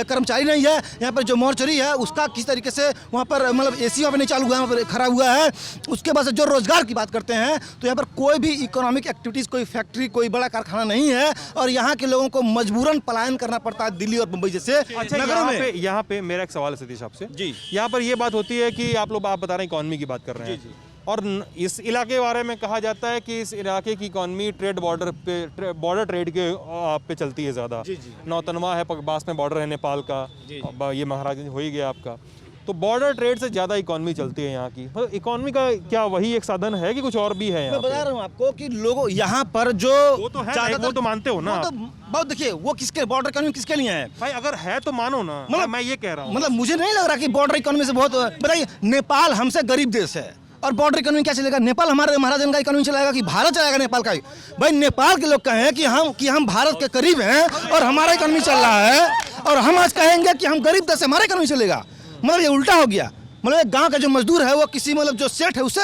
कर्मचारी नहीं है। यहाँ पर जो मोर्चरी है उसका किस तरीके से वहाँ पर मतलब AC वहाँ पर नहीं चालू हुआ है, वहाँ पर खड़ा हुआ है। उसके बाद से जो रोजगार की बात करते हैं तो यहाँ पर कोई भी इकोनॉमिक एक्टिविटीज़, कोई फैक्ट्री, कोई बड़ा कारखाना नहीं है, और यहाँ के लोगों को मजबूरन पलायन करना पड़ता है दिल्ली और मुंबई जैसे नगरों में। यहाँ पे मेरा एक सवाल है सतीश आपसे जी। यहाँ पर ये बात होती है कि आप बता रहे हैं इकॉनमी की बात कर रहे हैं, और इस इलाके के बारे में कहा जाता है कि इस इलाके की इकॉनमी बॉर्डर ट्रेड के पे चलती है ज़्यादा। नौतनवा है पास में बॉर्डर है नेपाल का, ये महाराजगंज हो ही गया आपका, तो बॉर्डर ट्रेड से ज़्यादा इकॉनमी चलती है यहाँ की। मतलब इकॉनमी का क्या वही एक साधन है कि कुछ और भी है यहाँ? मैं बता रहा हूँ आपको कि लोगों यहाँ पर जो वो तो है, वो तो मानते हो ना? तो बहुत देखिए, वो किसके बॉर्डर इकोनॉमी किसके लिए है भाई? अगर है तो मानो ना, मतलब मैं ये कह रहा हूँ, मतलब मुझे नहीं लग रहा कि बॉर्डर इकोनॉमी से बहुत। बताइए, नेपाल हमसे गरीब देश है और बॉर्डर इकोनॉमी क्या चलेगा? नेपाल हमारे महाराजन का इकोनॉमी चलाएगा कि भारत चलाएगा नेपाल का? भाई नेपाल के लोग कहें कि हम भारत के करीब हैं और हमारा इकोनॉमी चल रहा है, और हम आज कहेंगे कि हम गरीब देश से हमारा इकोनॉमी चलेगा। मतलब ये उल्टा हो गया। मतलब एक गांव का जो मजदूर है वो किसी मतलब जो सेठ है उससे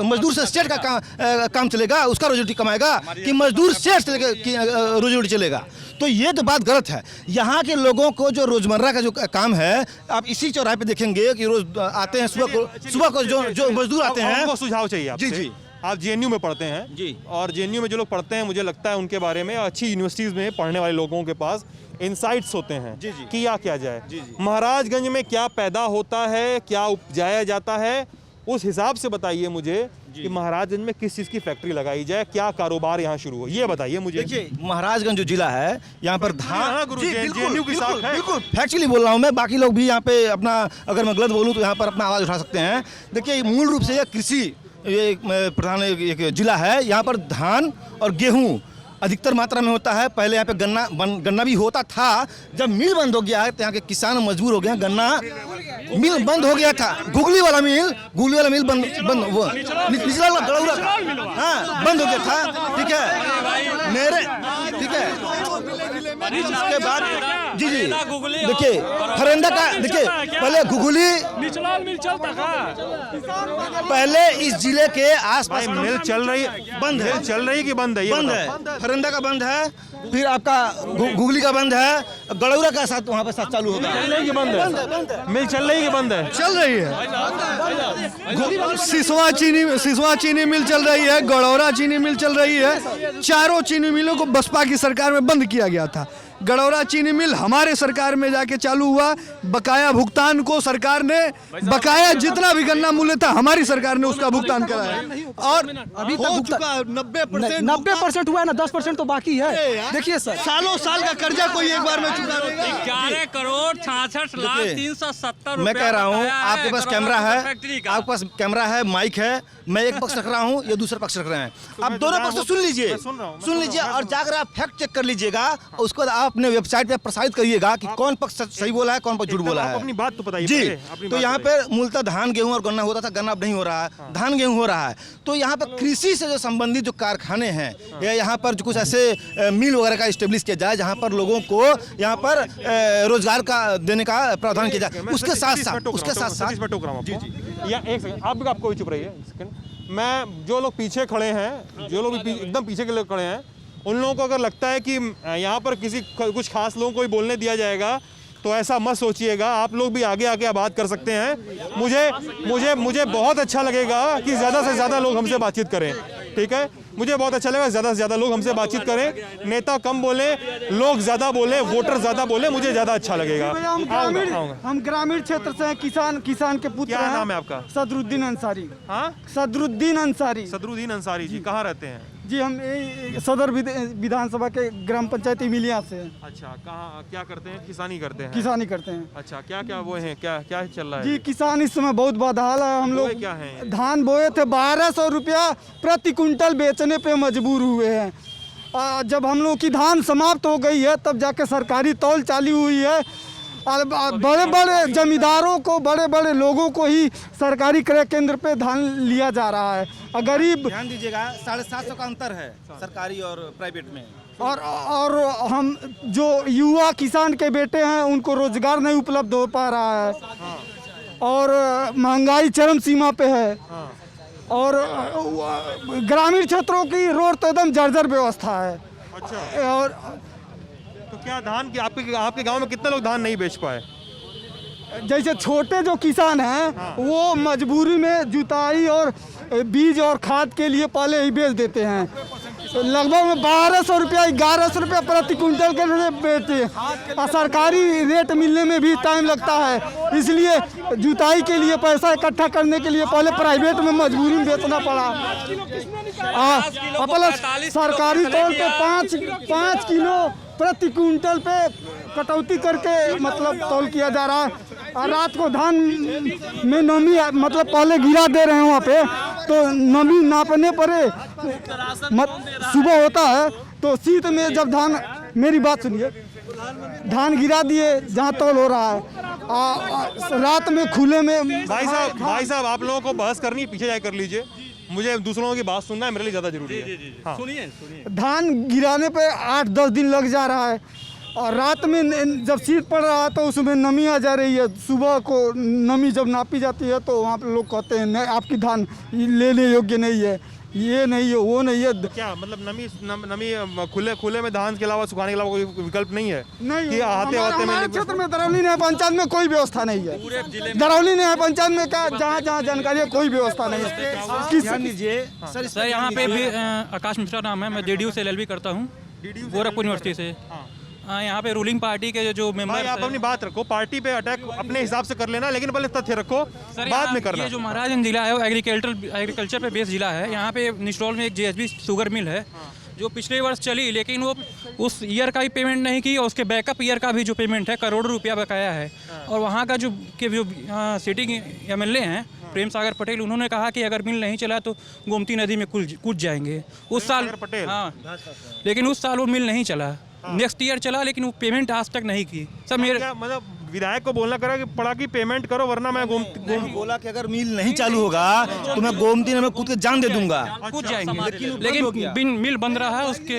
मजदूर से सेठ का काम चलेगा, उसका रोजी रोटी कमाएगा, कि मजदूर सेठ से रोजी रोटी चलेगा? तो ये तो बात गलत है। यहाँ के लोगों को जो रोजमर्रा का जो काम है, आप इसी चौराहे पे देखेंगे कि रोज आते हैं सुबह को जो मजदूर आते हैं। आपको सुझाव चाहिए आपसे? जी। आप JNU में पढ़ते हैं जी, और JNU में जो लोग पढ़ते हैं, मुझे लगता है उनके बारे में, अच्छी यूनिवर्सिटीज़ में पढ़ने वाले लोगों के पास इनसाइट्स होते हैं कि क्या जाए, महाराजगंज में क्या पैदा होता है, क्या उपजाया जाता है, उस हिसाब से बताइए मुझे कि महाराजगंज में किस चीज़ की फैक्ट्री लगाई जाए, क्या कारोबार यहाँ शुरू हो, ये बताइए मुझे। देखिए, महाराजगंज जो जिला है, यहाँ पर धान, बिल्कुल फैक्चुअली बोल रहा हूँ मैं, बाकी लोग भी यहाँ पे अपना, अगर मैं गलत बोलूँ तो यहाँ पर अपना आवाज़ उठा सकते हैं। देखिए, मूल रूप से यह कृषि प्रधान एक जिला है। यहाँ पर धान और गेहूँ अधिकतर मात्रा में होता है। पहले यहाँ पे गन्ना भी होता था। जब मिल बंद हो गया है तो यहाँ के किसान मजबूर हो गए हैं। गन्ना मिल बंद हो गया था, घुगली वाला मिल बंद वो निचला गड़ौरा हाँ बंद हो गया था। ठीक है ठीक है। उसके बाद जी देखिए फरेंदा का, देखिए पहले घुगली पहले इस जिले के आसपास मिल चल रही है, बंद है, चल रही कि बंद है? ये बंद है। फरेंदा का बंद है, फिर आपका घुगली का बंद है, गड़ौरा का साथ वहाँ पे साथ चालू होगा। चल रही कि बंद है? मिल चल रही कि बंद है? चल रही है। सिसवा चीनी मिल चल रही है, गड़ौरा चीनी मिल चल रही है। चारों चीनी मिलों को बसपा की सरकार में बंद किया गया था। गडौरा चीनी मिल हमारे सरकार में जाके चालू हुआ। बकाया भुगतान को सरकार ने, बकाया जितना भी गन्ना मूल्य था हमारी सरकार ने उसका भुगतान कराया और अभी तक हो भुगतान- चुका 90%। 90% हुआ है ना, 10% तो बाकी है। देखिए सर, सालों साल का कर्जा कोई एक बार में चुका देगा। 11 करोड़ 66 लाख देखिए, 370 मैं कह रहा हूँ आपके पास कैमरा है, फैक्ट्री का। आपके पास कैमरा है, माइक है, मैं एक पक्ष रख रहा हूँ, ये दूसरा पक्ष रख रहे हैं। आप दोनों पक्ष सुन लीजिए, सुन लीजिए और जाकर आप फैक्ट चेक कर लीजिएगा। उसके बाद आप अपने वेबसाइट पे प्रसारित करिएगा कि कौन पक्ष सही बोला है, कौन पक्ष झूठ बोला आप है। अपनी बात तो बताइए जी, पहले, अपनी तो बात यहाँ बताइए। पे मूलतः धान गेहूं और गन्ना होता था, गन्ना अब नहीं हो रहा है, धान गेहूं हो रहा है। तो यहाँ पर कृषि से जो संबंधित जो कारखाने हैं या यहाँ पर जो कुछ ऐसे मिल वगैरह का इस्टेब्लिश किया जाए जहाँ पर लोगों को यहाँ पर रोजगार का देने का प्रावधान किया जाए। उसके साथ साथ या एक सेकंड आपको भी चुप रहिए एक सेकंड। मैं जो लोग पीछे खड़े हैं, जो लोग एकदम पीछे के लोग खड़े हैं, उन लोगों को अगर लगता है कि यहाँ पर कुछ खास लोगों को ही बोलने दिया जाएगा तो ऐसा मत सोचिएगा। आप लोग भी आगे आके बात कर सकते हैं। मुझे बहुत अच्छा लगेगा कि ज़्यादा से ज़्यादा लोग हमसे बातचीत करें, ठीक है। मुझे बहुत अच्छा लगेगा ज़्यादा से ज़्यादा लोग हमसे बातचीत करें। नेता कम बोले, लोग ज़्यादा बोले, वोटर ज़्यादा बोले, मुझे ज़्यादा अच्छा लगेगा। हम ग्रामीण क्षेत्र से हैं, किसान के पुत्र क्या नाम है आपका? सदरुद्दीन अंसारी। हाँ, सदरुद्दीन अंसारी सदरुद्दीन अंसारी जी, कहाँ रहते हैं? जी, हम सदर विधानसभा के ग्राम पंचायत इमिलिया से हैं। अच्छा, कहाँ क्या करते हैं? किसानी करते हैं? किसानी करते हैं अच्छा, क्या क्या वो हैं, क्या क्या चल रहा है? जी। किसान इस समय बहुत बदहाल है। हम बोए लोग क्या हैं? धान बोए थे, 1200 रुपया प्रति कुंटल बेचने पे मजबूर हुए हैं। जब हम लोग की धान समाप्त हो गई है तब जाके सरकारी तौल चालू हुई है। और बड़े बड़े जमींदारों को, बड़े बड़े लोगों को ही सरकारी क्रय केंद्र पे धान लिया जा रहा है। और गरीब, ध्यान दीजिएगा, 750 का अंतर है सरकारी और प्राइवेट में। और हम जो युवा किसान के बेटे हैं उनको रोजगार नहीं उपलब्ध हो पा रहा है। और महंगाई चरम सीमा पे है। और ग्रामीण क्षेत्रों की रोड तो एकदम जर्जर व्यवस्था है। अच्छा, और तो क्या धान की आपके गांव में कितने लोग धान नहीं बेच पाए? जैसे छोटे जो किसान हैं वो मजबूरी में जुताई और बीज और खाद के लिए पहले ही बेच देते हैं। लगभग 1200 रुपया, 1100 रुपया प्रति कुंटल के लिए बेचते हैं। और सरकारी रेट मिलने में भी टाइम लगता है, इसलिए जुताई के लिए पैसा इकट्ठा करने के लिए पहले प्राइवेट में मजबूरी में बेचना पड़ा। प्लस सरकारी तौर पे 5 किलो प्रति कुंटल पे कटौती करके मतलब तौल किया जा रहा है। और रात को धान में नमी मतलब पहले गिरा दे रहे हैं वहाँ पे, तो नमी नापने पड़े सुबह होता है तो शीत में जब धान, मेरी बात सुनिए, धान गिरा दिए जहाँ तौल हो रहा है, रात में खुले में। भाई साहब आप लोगों को बहस करनी है, पीछे जाए कर लीजिए। मुझे दूसरों की बात सुनना है, मेरे लिए ज़्यादा जरूरी है। हाँ। सुनिए धान गिराने पे 8-10 दिन लग जा रहा है। और रात में जब शीत पड़ रहा है तो उसमें नमी आ जा रही है। सुबह को नमी जब नापी जाती है तो वहाँ पे लोग कहते हैं नहीं, आपकी धान लेने योग्य नहीं है, ये नहीं है, वो नहीं है। क्या मतलब नमी खुले में धान के अलावा सुखाने के अलावा कोई विकल्प नहीं है? नहीं, कि हमारे क्षेत्र में दरौली न्याय पंचायत में कोई व्यवस्था नहीं है। दरौली न्याय पंचायत में क्या, जहाँ जहाँ जानकारी है, कोई व्यवस्था नहीं है। ध्यान दीजिए सर, यहाँ पे भी आकाश मिश्रा नाम है, मैं DDU से LLB करता हूँ, गोरखपुर यूनिवर्सिटी से। यहाँ पे रूलिंग पार्टी के जो मेंबर, आप अपनी बात रखो, पार्टी पे अटैक अपने हिसाब से कर लेना, लेकिन पहले तथ्य रखो, बाद में करना। ये जो महाराजगंज जिला है वो एग्रीकल्चर पे बेस जिला है। यहाँ पे निस्टॉल में एक JSB शुगर मिल है जो पिछले वर्ष चली, लेकिन वो उस ईयर का भी पेमेंट नहीं की और उसके बैकअप ईयर का भी जो पेमेंट है करोड़ों रुपया बकाया है। और वहाँ का जो सिटिंग MLA हैं प्रेम सागर पटेल, उन्होंने कहा कि अगर मिल नहीं चला तो गोमती नदी में कूद जाएंगे। उस साल पटेल, हाँ, लेकिन उस साल वो मिल नहीं चला। नेक्स्ट ईयर चला लेकिन वो पेमेंट आज तक नहीं की। सब मेरे मतलब विधायक को बोलना करा कि पड़ा कि पेमेंट करो वरना मैं बोला कि अगर मिल नहीं चालू होगा तो मैं गोमती नदी में कूद के जान दे दूंगा। कूद जाएंगे, लेकिन मिल बंद रहा है उसके।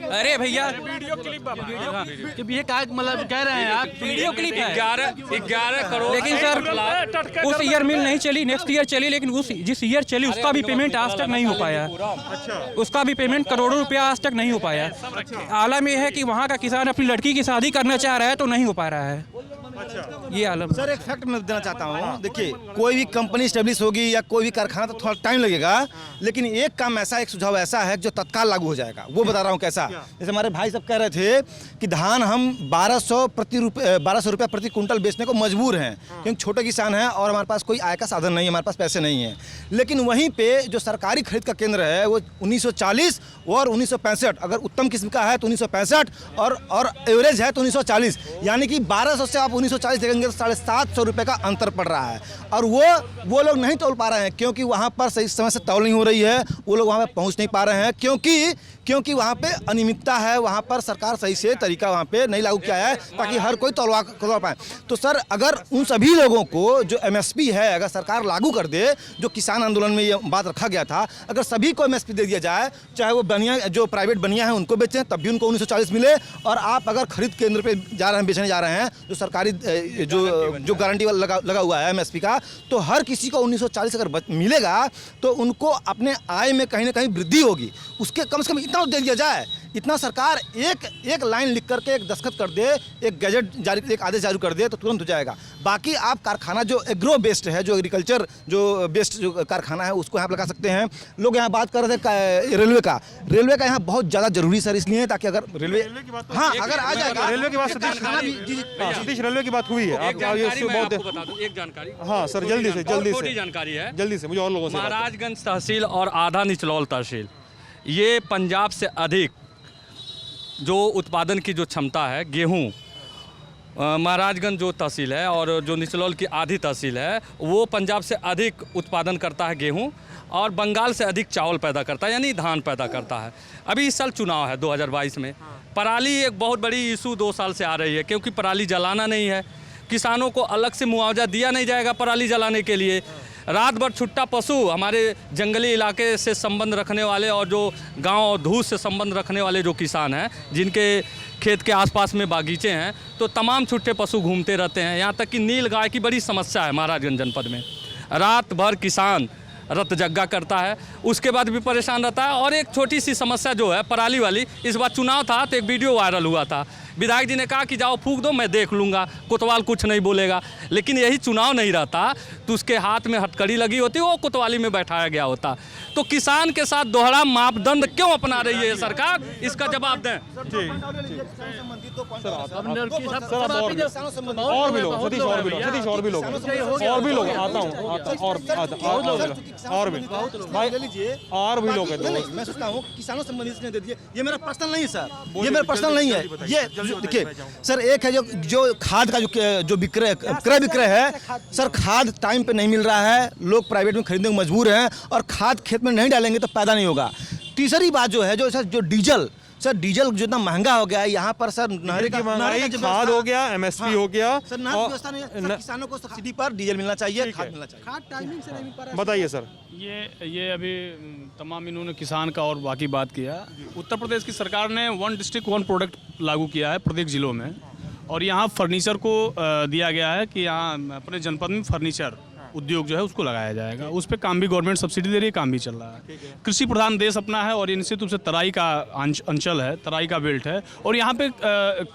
अरे भैया ये क्या मतलब कह रहे हैं आप? वीडियो क्लिप है 11 करोड़। लेकिन सर उस ईयर मिल नहीं चली, नेक्स्ट ईयर चली, लेकिन उस जिस ईयर चली उसका भी पेमेंट आज तक नहीं हो पाया। उसका भी पेमेंट करोड़ों रुपया आज तक नहीं हो पाया। आलम यह है कि वहाँ का किसान अपनी लड़की की शादी करना चाह रहा है तो नहीं हो पा रहा है। है। ये आलम सर एक फैक्ट मैं देना चाहता हूँ, देखिए कोई भी कंपनी स्टेब्लिश होगी या कोई भी कारखाना तो थोड़ा टाइम लगेगा, लेकिन एक काम ऐसा, एक सुझाव ऐसा है जो तत्काल लागू हो जाएगा। वो बता रहा हूँ कैसा। जैसे हमारे भाई सब कह रहे थे कि धान हम 1200 रुपये प्रति कुंटल बेचने को मजबूर हैं, क्योंकि छोटे किसान हैं और हमारे पास कोई आय का साधन नहीं है, हमारे पास पैसे नहीं हैं। लेकिन वहीं पे जो सरकारी खरीद का केंद्र है वो 1940 और 1965, अगर उत्तम किस्म का है तो 1965 और एवरेज है तो 1940, यानी कि 1200 से आप 1940 देखेंगे तो 750 रुपये का अंतर पड़ रहा है। और वो लोग नहीं तौल पा रहे हैं, क्योंकि वहाँ पर सही समय से तौल नहीं हो रही है, वो लोग वहाँ पर पहुँच नहीं पा रहे हैं, क्योंकि वहाँ पे अनियमितता है, वहाँ पर सरकार सही से तरीका वहाँ पे नहीं लागू किया है ताकि हर कोई तौलवा पाए। तो सर अगर उन सभी लोगों को जो MSP है अगर सरकार लागू कर दे, जो किसान आंदोलन में ये बात रखा गया था, अगर सभी को MSP दे दिया जाए, चाहे वो बनिया जो प्राइवेट बनिया है उनको बेचें तब भी उनको 1940 मिले, और आप अगर खरीद केंद्र पे जा रहे हैं, बेचने जा रहे हैं, जो सरकारी जो गारंटी वाला लगा हुआ है MSP का, तो हर किसी को 1940 अगर मिलेगा तो उनको अपने आय में कहीं ना कहीं वृद्धि होगी। उसके कम से कम इतना दे दिया जाए, इतना सरकार एक लाइन लिख करके एक दस्तखत कर दे, एक गैजेट जारी, एक आदेश जारी कर दे तो तुरंत हो जाएगा। बाकी आप कारखाना जो एग्रो बेस्ड है, जो एग्रीकल्चर जो बेस्ड जो कारखाना है उसको यहाँ पर लगा सकते हैं। लोग यहाँ बात कर रहे थे रेलवे का यहाँ बहुत ज़्यादा जरूरी सर, इसलिए ताकि अगर रेलवे हाँ अगर आ जाएगा, रेलवे की बात सतीश रेलवे की बात हुई है, एक जानकारी हाँ सर जल्दी से छोटी जानकारी है, जल्दी से मुझे और लोगों से महाराजगंज तहसील और आधा निचलौल तहसील, ये पंजाब से अधिक जो उत्पादन की जो क्षमता है गेहूं, महाराजगंज जो तहसील है और जो निचलौल की आधी तहसील है वो पंजाब से अधिक उत्पादन करता है गेहूं, और बंगाल से अधिक चावल पैदा करता है, यानी धान पैदा करता है। अभी इस साल चुनाव है 2022 में, पराली एक बहुत बड़ी इशू 2 साल से आ रही है, क्योंकि पराली जलाना नहीं है, किसानों को अलग से मुआवजा दिया नहीं जाएगा पराली जलाने के लिए। रात भर छुट्टा पशु, हमारे जंगली इलाके से संबंध रखने वाले और जो गांव और धूस से संबंध रखने वाले जो किसान हैं, जिनके खेत के आसपास में बागीचे हैं, तो तमाम छुट्टे पशु घूमते रहते हैं। यहाँ तक कि नील गाय की बड़ी समस्या है महाराजगंज जनपद में। रात भर किसान रत जग्गा करता है, उसके बाद भी परेशान रहता है। और एक छोटी सी समस्या जो है पराली वाली, इस बार चुनाव था तो एक वीडियो वायरल हुआ था, विधायक जी ने कहा कि जाओ फूंक दो, मैं देख लूँगा, कोतवाल कुछ नहीं बोलेगा। लेकिन यही चुनाव नहीं रहता तो उसके हाथ में हथकड़ी लगी होती, वो कोतवाली में बैठाया गया होता। तो किसान के साथ दोहरा मापदंड क्यों अपना रही है सरकार, इसका जवाब दें। और भी लोग सतीश और भी लोग आता हूँ और भी लोग हैं। मैं सोचता हूँ किसानों संबंधित इसने दे दिए, ये मेरा पर्सनल नहीं है सर, ये मेरा पर्सनल नहीं है। ये देखिए सर, एक है जो खाद का जो क्रय विक्रय है सर, खाद टाइम पे नहीं मिल रहा है, लोग प्राइवेट में खरीदने को मजबूर हैं, और खाद खेत में नहीं डालेंगे तो पैदा नहीं होगा। तीसरी बात जो है जो डीजल जो इतना महंगा हो गया है यहाँ पर सर, नहर की महंगाई, खाद हो गया, MSP हो गया सर, नहर की व्यवस्था नहीं है। किसानों को सब्सिडी पर डीजल मिलना चाहिए, खाद मिलना चाहिए। खाद टाइमिंग से नहीं मिल पा रहा है। बताइए सर। ये अभी तमाम इन्होंने किसान का और बाकी बात किया। उत्तर प्रदेश की सरकार ने 1 डिस्ट्रिक्ट 1 प्रोडक्ट लागू किया है प्रत्येक ज़िलों में, और यहाँ फर्नीचर को दिया गया है कि यहाँ अपने जनपद में फर्नीचर उद्योग जो है उसको लगाया जाएगा। उस पर काम भी गवर्नमेंट सब्सिडी दे रही है, काम भी चल रहा है। कृषि प्रधान देश अपना है और निश्चित रूप से तराई का अंचल है, तराई का बेल्ट है, और यहाँ पे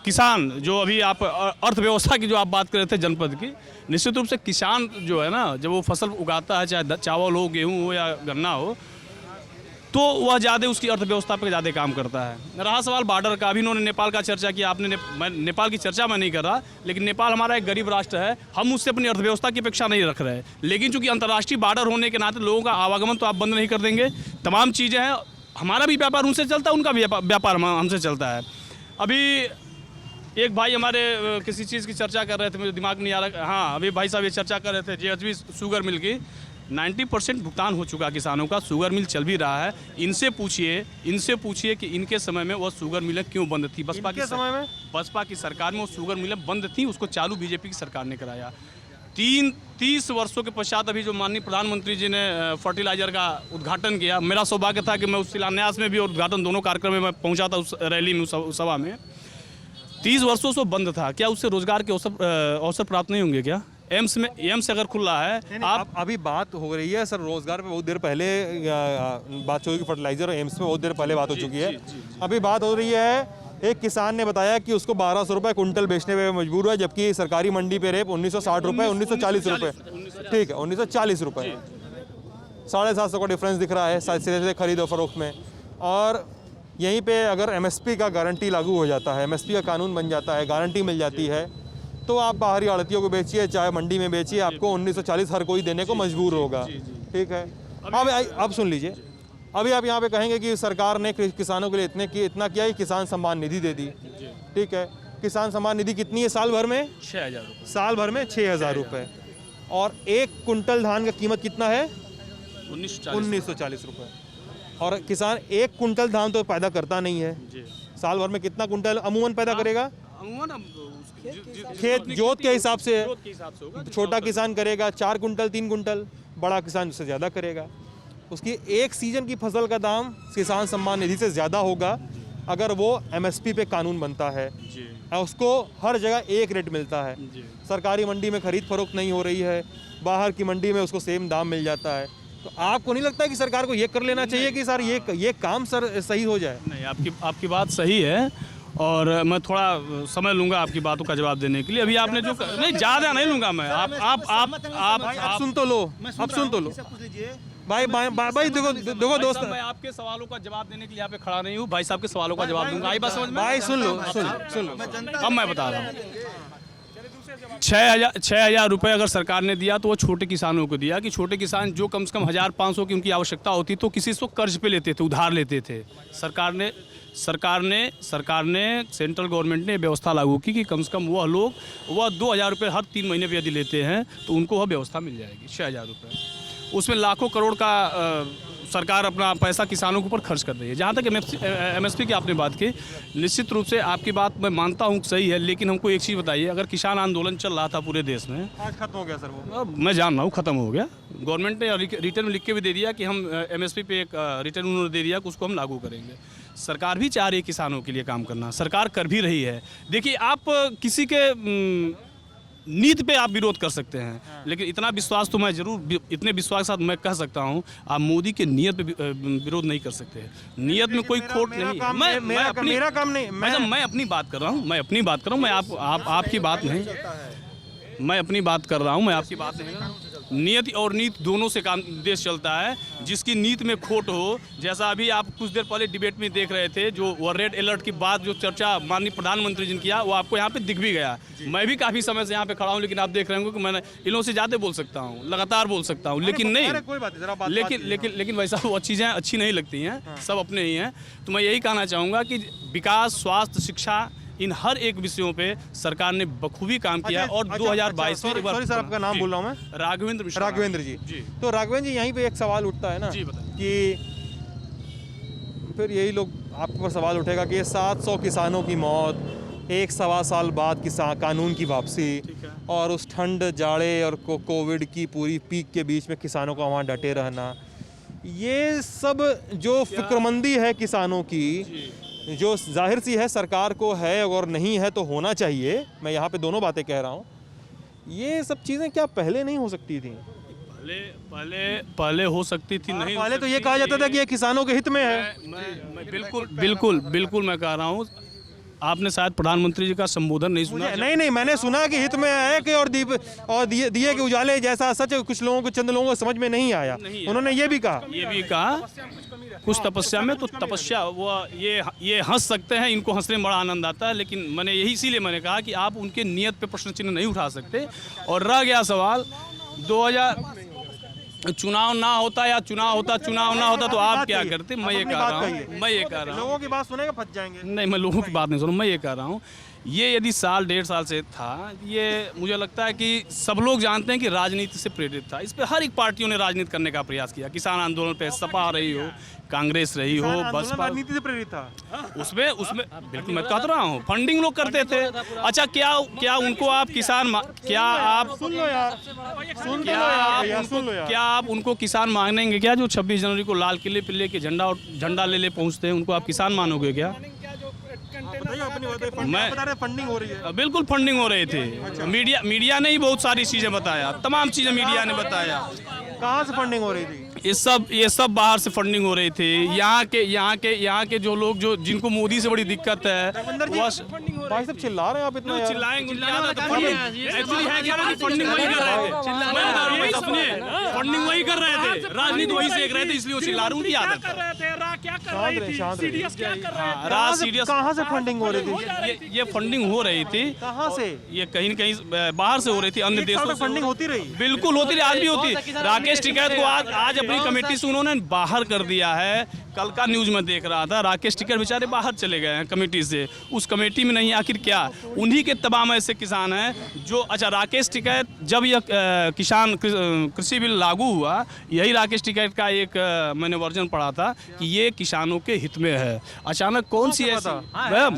किसान जो अभी आप अर्थव्यवस्था की जो आप बात कर रहे थे जनपद की, निश्चित रूप से किसान जो है ना, जब वो फसल उगाता है, चाहे चावल हो, गेहूँ हो या गन्ना हो, तो वह ज़्यादा उसकी अर्थव्यवस्था पर ज़्यादा काम करता है। रहा सवाल बॉर्डर का, अभी इन्होंने नेपाल का चर्चा किया, आपने नेपाल की चर्चा मैं नहीं कर रहा, लेकिन नेपाल हमारा एक गरीब राष्ट्र है, हम उससे अपनी अर्थव्यवस्था की अपेक्षा नहीं रख रहे। लेकिन चूंकि अंतर्राष्ट्रीय बॉर्डर होने के नाते लोगों का आवागमन तो आप बंद नहीं कर देंगे, तमाम चीज़ें हैं, हमारा भी व्यापार उनसे चलता है, उनका भी व्यापार हमसे चलता है। अभी एक भाई हमारे किसी चीज़ की चर्चा कर रहे थे, मुझे दिमाग नहीं आ रहा, हाँ अभी भाई साहब ये चर्चा कर रहे थे JHB शुगर मिल की 90% भुगतान हो चुका किसानों का, शुगर मिल चल भी रहा है। इनसे पूछिए कि इनके समय में वो शुगर मिलें क्यों बंद थी। बसपा की सरकार में वो शुगर मिलें बंद थी, उसको चालू BJP की सरकार ने कराया। 30 वर्षों के पश्चात अभी जो माननीय प्रधानमंत्री जी ने फर्टिलाइजर का उद्घाटन किया, मेरा सौभाग्य था कि मैं उस शिलान्यास में भी और उद्घाटन दोनों कार्यक्रम में मैं पहुँचा था, उस रैली में, उस सभा में। 30 वर्षों से बंद था, क्या उससे रोजगार के अवसर प्राप्त नहीं होंगे क्या? एम्स अगर खुल रहा है, आप अभी बात हो रही है सर रोजगार पे, बहुत देर पहले बात हो चुकी, फर्टिलाइजर और एम्स में बहुत देर पहले बात हो चुकी है। अभी बात हो रही है एक किसान ने बताया कि उसको 1200 रुपये कुंटल बेचने पे मजबूर हुआ, जबकि सरकारी मंडी पे रेप 1960 रुपये, 1940 रुपये, ठीक है 1940 रुपये, 750 का डिफरेंस दिख रहा है सीधे खरीद और फरोख्त में। और यहीं पे अगर एमएसपी का गारंटी लागू हो जाता है, एमएसपी का कानून बन जाता है, गारंटी मिल जाती है, तो आप बाहरी आड़तियों को बेचिए चाहे मंडी में बेचिए, आपको 1940 हर कोई देने को मजबूर होगा, ठीक है। अब सुन लीजिए, अभी आप यहाँ पे कहेंगे कि सरकार ने किसानों के लिए इतना किया कि किसान सम्मान निधि दे दी, ठीक है। किसान सम्मान निधि कितनी है साल भर में? 6000 रुपये। साल भर में 6000 रुपये। और 1 कुंटल धान का कीमत कितना है? 1940 रुपये। और किसान 1 कुंटल धान तो पैदा करता नहीं है, साल भर में कितना कुंटल अमूमन पैदा करेगा? खेत जोत के हिसाब से, छोटा किसान करेगा 4 कुंटल 3 कुंटल, बड़ा किसान उससे ज़्यादा करेगा। उसकी एक सीजन की फसल का दाम किसान सम्मान निधि से ज़्यादा होगा अगर वो एमएसपी पे कानून बनता है, उसको हर जगह एक रेट मिलता है। सरकारी मंडी में खरीद फरोख्त नहीं हो रही है, बाहर की मंडी में उसको सेम दाम मिल जाता है। तो आपको नहीं लगता कि सरकार को ये कर लेना चाहिए कि सर ये काम सर सही हो जाए? नहीं, आपकी बात सही है और मैं थोड़ा समय लूंगा आपकी बातों का जवाब देने के लिए। अभी आपने जो नहीं, ज़्यादा नहीं लूंगा मैं। आप सुन तो लो, अब सुन तो लो भाई देखो दोस्त, मैं आपके सवालों का जवाब देने के लिए यहाँ पे खड़ा नहीं हूँ। भाई साहब के सवालों का जवाब दूंगा। आई बात समझ में? भाई सुन लो। अब मैं बता रहा हूँ, 6,000 रुपये अगर सरकार ने दिया तो वो छोटे किसानों को दिया कि छोटे किसान जो कम से कम 1500 की उनकी आवश्यकता होती तो किसी से कर्ज पे लेते थे, उधार लेते थे। सरकार ने सेंट्रल गवर्नमेंट ने व्यवस्था लागू की कि कम से कम वह 2000 रुपये हर 3 महीने पे यदि लेते हैं तो उनको वह व्यवस्था मिल जाएगी 6000 रुपये। उसमें लाखों करोड़ का सरकार अपना पैसा किसानों के ऊपर खर्च कर रही है। जहाँ तक एमएसपी की आपने बात की, निश्चित रूप से आपकी बात मैं मानता हूँ सही है, लेकिन हमको एक चीज़ बताइए, अगर किसान आंदोलन चल रहा था पूरे देश में, आज खत्म हो गया सर वो? मैं जान रहा हूँ ख़त्म हो गया। गवर्नमेंट ने रिटर्न में लिख के भी दे दिया कि हम एमएसपी पे एक रिटर्न उन्होंने दे दिया कि उसको हम लागू करेंगे। सरकार भी चाह रही है किसानों के लिए काम करना, सरकार कर भी रही है। देखिए, आप किसी के नीति पे आप विरोध कर सकते हैं, लेकिन इतना विश्वास तो मैं जरूर, इतने विश्वास के साथ मैं कह सकता हूं, आप मोदी के नियत पे विरोध नहीं कर सकते। नियत में कोई खोट नहीं है। मेरा काम नहीं, मैं अपनी बात कर रहा हूं, मैं आपकी बात नहीं, मैं अपनी बात कर रहा हूं, मैं आपकी बात नहीं। नियत और नीति दोनों से काम देश चलता है। जिसकी नीति में खोट हो, जैसा अभी आप कुछ देर पहले डिबेट में देख रहे थे, जो वो रेड अलर्ट की बात जो चर्चा माननीय प्रधानमंत्री जी ने किया, वो आपको यहाँ पे दिख भी गया। मैं भी काफ़ी समय से यहाँ पे खड़ा हूँ, लेकिन आप देख रहे होंगे कि मैंने इन लोगों से ज़्यादा बोल सकता हूँ, लगातार बोल सकता हूँ, लेकिन नहीं, लेकिन वैसा वो चीज़ें अच्छी नहीं लगती हैं, सब अपने ही हैं। तो मैं यही कहना चाहूँगा कि विकास, स्वास्थ्य, शिक्षा, इन हर एक विषयों पे सरकार ने बखूबी काम किया। और 2022 में, सॉरी सर आपका नाम बोल रहा हूँ मैं, राघवेंद्र जी। तो राघवेंद्र जी, यहीं पे एक सवाल उठता है ना कि फिर यही लोग आपके ऊपर सवाल उठेगा कि ये 700 किसानों की मौत, 1-1.25 साल बाद कानून की वापसी, और उस ठंड, जाड़े और कोविड की पूरी पीक के बीच में किसानों का वहाँ डटे रहना, ये सब जो फिक्रमंदी है किसानों की, जो जाहिर सी है सरकार को है और नहीं है तो होना चाहिए, मैं यहाँ पे दोनों बातें कह रहा हूँ, ये सब चीज़ें क्या पहले नहीं हो सकती थी? पहले हो सकती थी, नहीं पहले तो ये कहा जाता था कि ये किसानों के हित में है। मैं बिल्कुल मैं कह रहा हूँ, आपने शायद प्रधानमंत्री जी का संबोधन नहीं सुना। नहीं, मैंने सुना कि हित में है कि और दिए के उजाले जैसा सच कुछ लोगों को, चंद लोगों को समझ में नहीं आया। उन्होंने ये भी कहा कुछ तपस्या में, तो तपस्या वो ये हंस सकते हैं, इनको हंसने में बड़ा आनंद आता है, लेकिन मैंने यही इसीलिए मैंने कहा कि आप उनके नियत पे प्रश्न चिन्ह नहीं उठा सकते। और रह गया सवाल 2000 चुनाव ना होता या चुनाव ना होता तो आप क्या करते? मैं ये कह रहा हूँ, लोगों की बात सुनेगा फंस जाएंगे। नहीं, मैं लोगों की बात नहीं सुन रहा हूँ, मैं ये कह रहा हूँ, ये यदि साल 1.5 साल से था, ये मुझे लगता है कि सब लोग जानते हैं कि राजनीति से प्रेरित था। इस पे हर एक पार्टियों ने राजनीति करने का प्रयास किया। किसान आंदोलन पे सपा रही हो, कांग्रेस रही हो, बसपा, राजनीति से प्रेरित था। उसमें बिल्कुल मैं कह रहा हूँ, फंडिंग लोग करते थे। अच्छा, क्या उनको आप किसान, क्या आप उनको किसान मानेंगे क्या, जो 26 जनवरी को लाल किले पे लेके झंडा ले पहुँचते हैं, उनको आप किसान मानोगे क्या? फंडिंग हो रही है। बिल्कुल फंडिंग हो रही थी। मीडिया ने ही बहुत सारी चीजें बताया, तमाम चीजें मीडिया ने बताया। कहाँ से फंडिंग हो रही थी? ये सब बाहर से फंडिंग हो रही थी। यहाँ के जो लोग जो जिनको मोदी से बड़ी दिक्कत है भाई साहब चिल्ला रहे हैं आप इतना यार। फंडिंग वही कर रहे थे, राजनीति वही सेक रहे थे, इसलिए वो चिल्ला रहे, उनकी आदत है। कहाँ से फंडिंग हो रही थी? ये फंडिंग हो रही थी कहाँ से? ये कहीं न कहीं बाहर से हो रही थी, अन्य देशों से फंडिंग होती रही। बिल्कुल होती रही, आज भी होती है। राकेश टिकैत को आज अपनी कमेटी से उन्होंने बाहर कर दिया है। कल का न्यूज में देख रहा था, राकेश टिकैत बेचारे बाहर चले गए हैं कमेटी से। उस कमेटी में नहीं, आखिर क्या उन्हीं के तमाम ऐसे किसान हैं जो, अच्छा राकेश टिकैत जब यह किसान कृषि बिल लागू हुआ, यही राकेश टिकैत का एक मैंने वर्जन पढ़ा था कि ये किसानों के हित में है। अचानक कौन सी ऐसा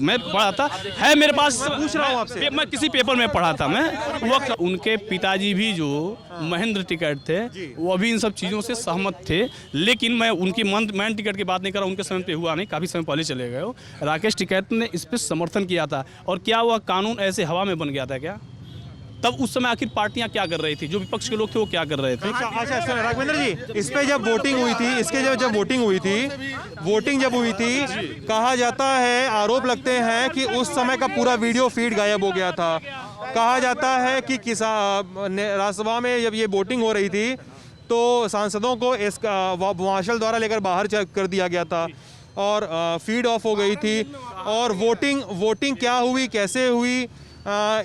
मैं पढ़ा था, है मेरे पास, पूछ रहा हूँ आपसे, मैं किसी पेपर में पढ़ा था मैं वक्त। उनके पिताजी भी जो महेंद्र टिकैत थे वो भी इन सब चीज़ों से सहमत थे, लेकिन मैं उनकी मैन टिकट की बात नहीं कर रहा, उनके समय पे हुआ नहीं, काफ़ी समय पहले चले गए हो। राकेश टिकैत ने इस पर समर्थन किया था, और क्या हुआ, कानून ऐसे हवा में बन गया था क्या? तब उस समय आखिर पार्टियां क्या कर रही थी, जो विपक्ष के लोग थे वो क्या कर रहे थे? अच्छा सुनो राघवेंद्र जी, इस पे जब वोटिंग हुई थी, इसके जब वोटिंग हुई थी, कहा जाता है, आरोप लगते हैं कि उस समय का पूरा वीडियो फीड गायब हो गया था। कहा जाता है कि राज्यसभा में जब ये वोटिंग हो रही थी तो सांसदों को इसका मार्शल द्वारा लेकर बाहर कर दिया गया था और फीड ऑफ हो गई थी। और वोटिंग क्या हुई, कैसे हुई,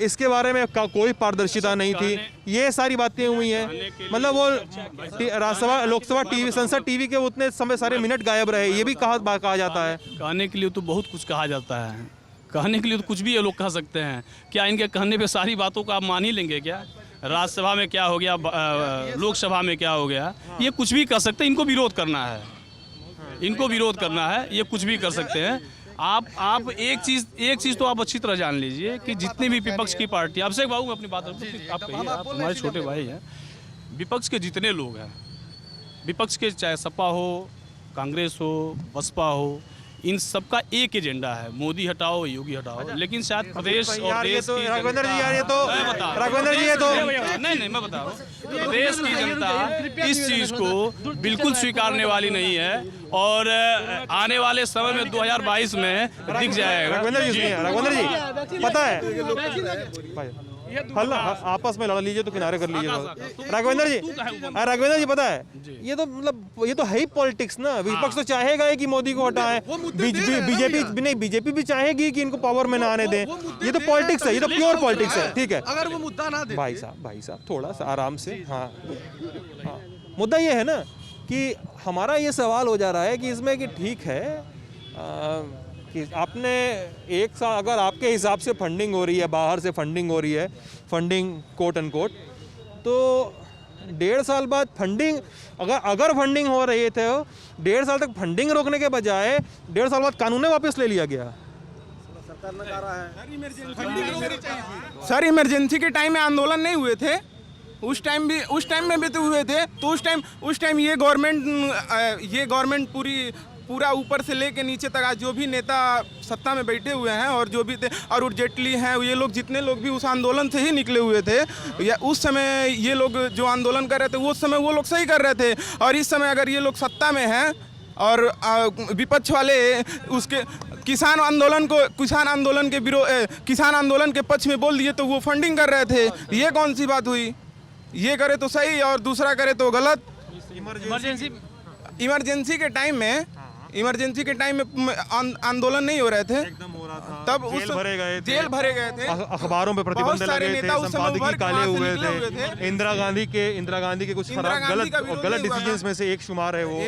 इसके बारे में कोई पारदर्शिता नहीं थी। ये सारी बातें हुई हैं, मतलब वो राज्यसभा लोकसभा टीवी संसद टीवी के उतने समय सारे मिनट गायब रहे, ये भी कहा जाता है। कहने के लिए तो बहुत कुछ कहा जाता है, कहने के लिए तो कुछ भी ये लोग कह सकते हैं। क्या इनके कहने पे सारी बातों को आप मान ही लेंगे क्या? राज्यसभा में क्या हो गया, लोकसभा में क्या हो गया, ये कुछ भी कर सकते हैं। इनको विरोध करना है, ये कुछ भी कर सकते हैं। आप एक चीज़ तो आप अच्छी तरह जान लीजिए कि जितनी भी विपक्ष की पार्टी, आपसे बाबू मैं अपनी बात आप कहिए, आप हमारे छोटे भाई हैं, विपक्ष के जितने लोग हैं, विपक्ष के चाहे सपा हो, कांग्रेस हो, बसपा हो, इन सबका एक एजेंडा है, मोदी हटाओ, योगी हटाओ। लेकिन शायद प्रदेश और देश की राघवेंद्र जी यार, ये तो नहीं मैं बता रहा हूँ, देश की जनता इस चीज़ को बिल्कुल स्वीकारने वाली नहीं है, और आने वाले समय में 2022 में दिख जाएगा। राघवेंद्र जी पता है, हल आपस में लड़ लीजिए तो किनारे कर लीजिए। राघवेंद्र जी पता है, ये तो मतलब ये तो है ही पॉलिटिक्स ना। विपक्ष तो चाहेगा ही कि मोदी को हटाएं, बीजेपी भी चाहेगी कि इनको पावर में ना आने दें। ये तो पॉलिटिक्स है, ये तो प्योर पॉलिटिक्स है। ठीक है, अगर वो मुद्दा ना दे। भाई साहब थोड़ा सा आराम से। हाँ, मुद्दा ये है ना कि हमारा ये सवाल हो जा रहा है कि इसमें कि ठीक है कि आपने एक साल, अगर आपके हिसाब से फंडिंग हो रही है, बाहर से फंडिंग हो रही है, फंडिंग कोट एंड कोट, तो 1.5 साल बाद फंडिंग, अगर फंडिंग हो रही थे, 1.5 साल तक फंडिंग रोकने के बजाय 1.5 साल बाद कानून वापस ले लिया गया। सर इमरजेंसी के टाइम में आंदोलन नहीं हुए थे, उस टाइम में भी तो हुए थे। तो उस टाइम ये गवर्नमेंट पूरा ऊपर से लेके नीचे तक आज जो भी नेता सत्ता में बैठे हुए हैं और जो भी थे, अरुण जेटली हैं, ये लोग जितने लोग भी उस आंदोलन से ही निकले हुए थे, या उस समय ये लोग जो आंदोलन कर रहे थे उस समय वो लोग सही कर रहे थे। और इस समय अगर ये लोग सत्ता में हैं और विपक्ष वाले उसके किसान आंदोलन के पक्ष में बोल दिए तो वो फंडिंग कर रहे थे। ये कौन सी बात हुई? ये करे तो सही और दूसरा करे तो गलत। इमरजेंसी के टाइम में आंदोलन नहीं हो रहे थे, एकदम हो रहा था, तब जेल भरे गए थे, अखबारों पे प्रतिबंध लगे थे, संपादकीय काले हुए थे। इंदिरा गांधी के कुछ गलत डिसीजंस में से एक शुमार है वो।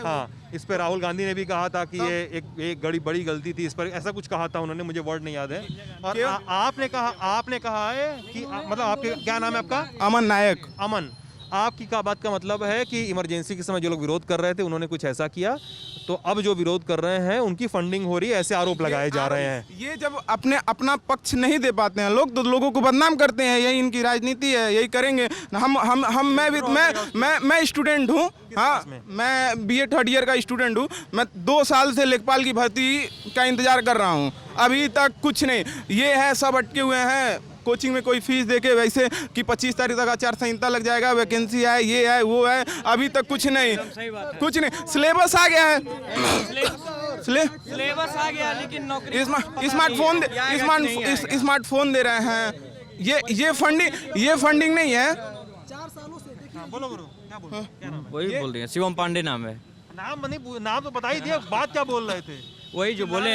हाँ, इस पे राहुल गांधी ने भी कहा था कि ये एक बड़ी गलती थी, इस पर ऐसा कुछ कहा था उन्होंने, मुझे वर्ड नहीं याद है। और आपने कहा है कि मतलब आपके क्या नाम है आपका? अमन नायक। अमन, आपकी का बात का मतलब है कि इमरजेंसी के समय जो लोग विरोध कर रहे थे उन्होंने कुछ ऐसा किया, तो अब जो विरोध कर रहे हैं उनकी फंडिंग हो रही है, ऐसे आरोप लगाए जा रहे हैं। ये जब अपना पक्ष नहीं दे पाते हैं लोग, तो लोगों को बदनाम करते हैं। यही इनकी राजनीति है, यही करेंगे। मैं स्टूडेंट हूँ, हाँ, मैं BA 3rd ईयर का स्टूडेंट हूँ। मैं 2 साल से लेखपाल की भर्ती का इंतजार कर रहा हूँ, अभी तक कुछ नहीं। ये है सब अटके हुए हैं, कोचिंग में कोई फीस देके वैसे कि 25 तारीख तक आचार संहिता लग जाएगा, वैकेंसी है, ये है, वो है, अभी तक कुछ नहीं, कुछ नहीं। सिलेबस आ गया है, सिलेबस आ गया लेकिन नौकरी स्मार्टफोन दे रहे हैं। ये फंडिंग नहीं है। बोलो गुरु, क्या बोल वही बोल रहे हैं, शिवम पांडे नाम है। नाम तो बता ही दिया, बात क्या बोल रहे थे? वही जो बोले,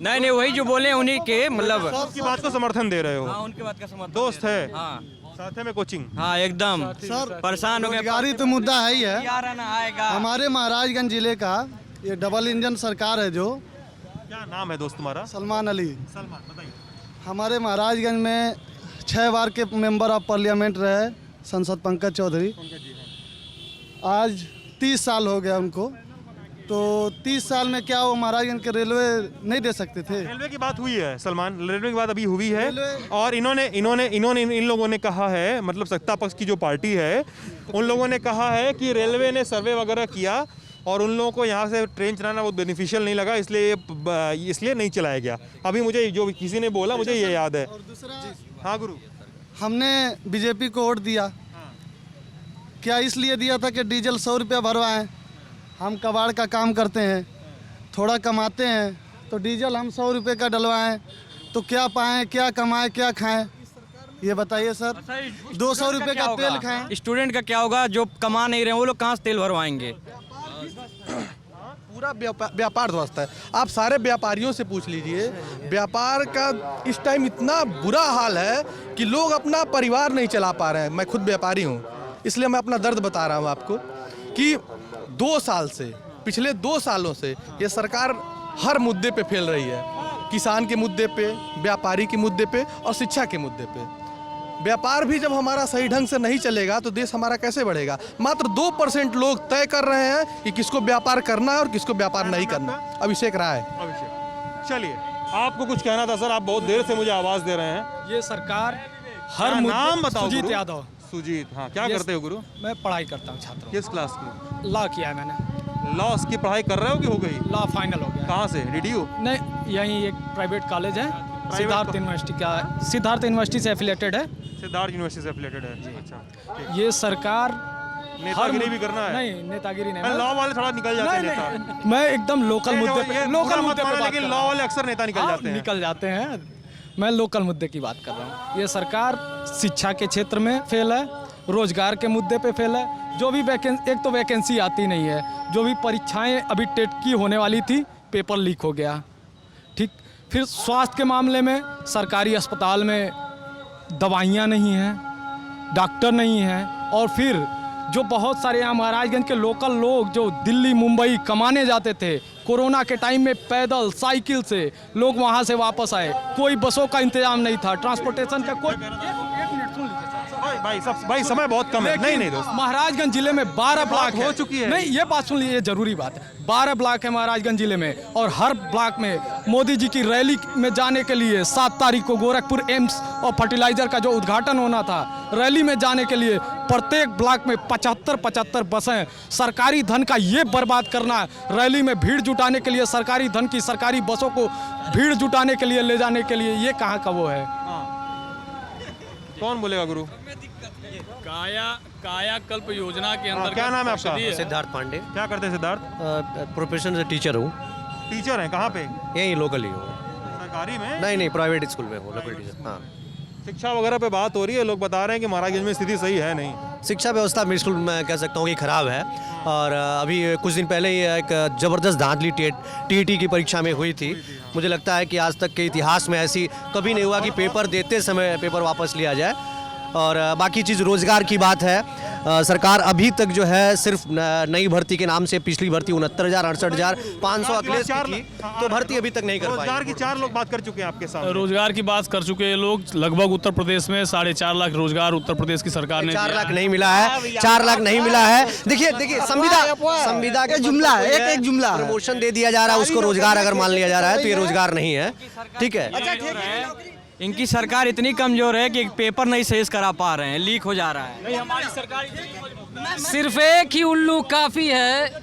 नहीं वही जो बोले उन्हीं के, मतलब उसकी बात को समर्थन दे रहे हो? हाँ, उनके बात का समर्थन। दोस्त है, हाँ साथ में कोचिंग। हाँ एकदम परेशान हो गए। रोजगारी तो मुद्दा है ही है। आएगा हमारे महाराजगंज जिले का ये डबल इंजन सरकार है जो, क्या नाम है दोस्त तुम्हारा? सलमान अली। सलमान, बताइए। हमारे महाराजगंज में 6 बार के मेंबर ऑफ पार्लियामेंट रहे संसद पंकज चौधरी। आज 30 साल हो गया उनको, तो 30 साल में क्या वो महाराजगंज के रेलवे नहीं दे सकते थे? रेलवे की बात हुई है सलमान, रेलवे की बात अभी हुई है, और इन लोगों ने कहा है, मतलब सत्ता पक्ष की जो पार्टी है उन लोगों ने कहा है कि रेलवे ने सर्वे वगैरह किया और उन लोगों को यहाँ से ट्रेन चलाना बहुत बेनिफिशियल नहीं लगा, इसलिए नहीं चलाया गया। अभी मुझे जो किसी ने बोला मुझे ये याद है। हाँ गुरु, हमने बीजेपी को वोट दिया, क्या इसलिए दिया था कि डीजल 100 रुपया भरवाएं? हम कबाड़ का काम करते हैं, थोड़ा कमाते हैं, तो डीजल हम 100 रुपये का डलवाएं तो क्या पाएँ, क्या कमाएं, क्या खाएं? ये बताइए सर। 200 रुपये का तेल खाएं। स्टूडेंट का क्या होगा? जो कमा नहीं रहे वो लोग कहाँ से तेल भरवाएंगे? पूरा व्यापार ध्वस्त है। आप सारे व्यापारियों से पूछ लीजिए, व्यापार का इस टाइम इतना बुरा हाल है कि लोग अपना परिवार नहीं चला पा रहे हैं। मैं खुद व्यापारी हूँ, इसलिए मैं अपना दर्द बता रहा हूँ आपको कि 2 साल से, पिछले 2 सालों से ये सरकार हर मुद्दे पे फेल रही है। किसान के मुद्दे पे, व्यापारी के मुद्दे पे और शिक्षा के मुद्दे पे। व्यापार भी जब हमारा सही ढंग से नहीं चलेगा तो देश हमारा कैसे बढ़ेगा? मात्र 2% लोग तय कर रहे हैं कि किसको व्यापार करना है और किसको व्यापार नहीं करना। अभिषेक राय। अभिषेक, चलिए आपको कुछ कहना था सर, आप बहुत देर से मुझे आवाज़ दे रहे हैं। ये सरकार हर नाम बताओ। सुजीत गुरु? यादव। सुजीत, हाँ, क्या करते हो गुरु? मैं पढ़ाई करता हूँ छात्रों। किस क्लास की? लॉ किया है मैंने। लॉ की पढ़ाई कर रहे हो कि हो गई? लॉ फाइनल हो गया। कहाँ से? डीडीयू? नहीं, यहीं एक प्राइवेट कॉलेज है, सिद्धार्थ यूनिवर्सिटी का, सिद्धार्थ यूनिवर्सिटी से एफिलेटेड है। सिद्धार्थ यूनिवर्सिटी से एफिलेटेड है। अच्छा, ये सरकार नेतागिरी भी करना है? नहीं, नेतागिरी नहीं। लॉ वाले थोड़ा निकल जाते हैं नेता। मैं एकदम लोकल मुद्दे पे, लोकल मुद्दे पे, लेकिन लॉ वाले अक्सर नेता निकल जाते हैं। निकल जाते हैं। मैं लोकल मुद्दे की बात कर रहा हूँ। ये सरकार शिक्षा के क्षेत्र में फेल है, रोजगार के मुद्दे पे फेल है। जो भी एक तो वैकेंसी आती नहीं है, जो भी परीक्षाएं अभी टेट की होने वाली थी, पेपर लीक हो गया। ठीक, फिर स्वास्थ्य के मामले में सरकारी अस्पताल में दवाइयाँ नहीं हैं, डॉक्टर नहीं हैं, और फिर जो बहुत सारे यहाँ महाराजगंज के लोकल लोग जो दिल्ली मुंबई कमाने जाते थे, कोरोना के टाइम में पैदल साइकिल से लोग वहाँ से वापस आए। कोई बसों का इंतजाम नहीं था, ट्रांसपोर्टेशन का कोई। भाई समय बहुत कम है। नहीं दोस्त, महाराजगंज जिले में 12 ब्लॉक हो चुकी है। नहीं, ये बात सुन लीजिए, जरूरी बात है। 12 ब्लॉक है महाराजगंज जिले में, और हर ब्लॉक में मोदी जी की रैली में जाने के लिए 7 तारीख को गोरखपुर एम्स और फर्टिलाइजर का जो उद्घाटन होना था, रैली में जाने के लिए प्रत्येक ब्लॉक में 75 बसें। सरकारी धन का ये बर्बाद करना, रैली में भीड़ जुटाने के लिए सरकारी धन की, सरकारी बसों को भीड़ जुटाने के लिए ले जाने के लिए, ये कहाँ का वो है? कौन बोलेगा गुरु? कायाकल्प योजना के अंदर। क्या नाम है आपका? सिद्धार्थ पांडे। क्या करते हैं सिद्धार्थ? प्रोफेशन से टीचर हूँ। टीचर हैं? कहाँ पे? यहीं लोकल ही हूँ। सरकारी में? नहीं, प्राइवेट स्कूल में हूँ, लोकल टीचर। हाँ, शिक्षा वगैरह पे बात हो रही है, लोग बता रहे हैं कि महाराजगंज में स्थिति सही है नहीं। शिक्षा व्यवस्था बिल्कुल मैं कह सकता हूँ कि खराब है। और अभी कुछ दिन पहले ही एक ज़बरदस्त धांधली टीईटी की परीक्षा में हुई थी। मुझे लगता है कि आज तक के इतिहास में ऐसी कभी नहीं हुआ कि पेपर देते समय पेपर वापस लिया जाए। और बाकी चीज़ रोज़गार की बात है। सरकार अभी तक जो है सिर्फ नई भर्ती के नाम से, पिछली भर्ती 69,000 68,500 अखिलेश की थी, तो भर्ती अभी तक नहीं कर पाई। रोजगार की 4 लोग बात कर चुके हैं आपके साथ। रोजगार की बात कर चुके हैं लोग। लगभग उत्तर प्रदेश में 4.5 लाख रोजगार उत्तर प्रदेश की सरकार ने 4 लाख नहीं मिला है। 4 लाख नहीं मिला है। देखिए संविदा का जुमला है, एक जुमला प्रमोशन दे दिया जा रहा है, उसको रोजगार अगर मान लिया जा रहा है तो ये रोजगार नहीं है। ठीक है, इनकी सरकार इतनी कमजोर है कि पेपर नहीं सही करा पा रहे हैं, लीक हो जा रहा है। नहीं, हमारी सरकार सिर्फ एक ही उल्लू काफी है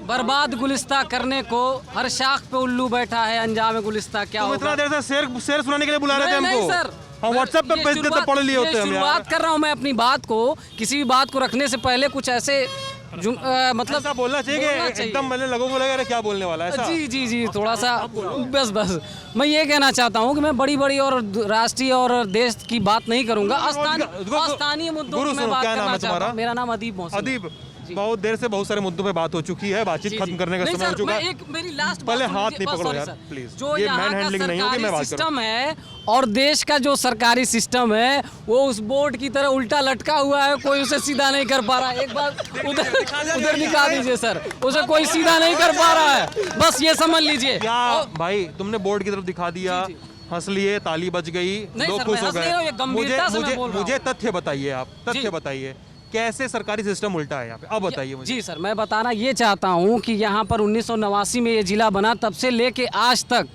बर्बाद गुलिस्ता करने को। हर शाख पे उल्लू बैठा है, अंजाम गुलिस्ता क्या होगा? इतना देर से शेर सुनाने के लिए बुला रहे थे हमको। नहीं सर, हम व्हाट्सएप पे भेज देते, पढ़ लिए होते हैं हम यार। शुरुआत कर रहा हूँ मैं अपनी बात को, किसी भी बात को रखने से पहले कुछ ऐसे मतलब ऐसा बोलना चाहिए कि एकदम मैंने लोगों को लगा अरे क्या बोलने वाला है ऐसा। जी जी जी, थोड़ा सा बस मैं ये कहना चाहता हूँ कि मैं बड़ी बड़ी और राष्ट्रीय और देश की बात नहीं करूँगा, स्थानीय मुद्दों में बात करना चाहता हूँ। मेरा नाम अदीब मौसम। अदीब, बहुत देर से बहुत सारे मुद्दों पे बात हो चुकी है, बातचीत खत्म करने का समय हो चुका है। मेरी लास्ट पहले हाथ नहीं पकड़ो यार प्लीज, जो ये यहाँ मैन का हैंडलिंग नहीं होगी, मैं बात सिस्टम है और देश का जो सरकारी सिस्टम है वो उस बोर्ड की तरह उल्टा लटका हुआ है, कोई उसे सीधा नहीं कर पा रहा है। एक बार उधर दिखा दीजिए सर, उसे कोई सीधा नहीं कर पा रहा है, बस ये समझ लीजिए। भाई तुमने बोर्ड की तरफ दिखा दिया, हंस लिए, ताली बज गई, लोग खुश हो गए। मुझे तथ्य बताइए, आप तथ्य बताइए कैसे सरकारी सिस्टम उल्टा है यहाँ पे, अब बताइए मुझे। जी सर, मैं बताना ये चाहता हूँ कि यहाँ पर 1989 में ये जिला बना, तब से लेके आज तक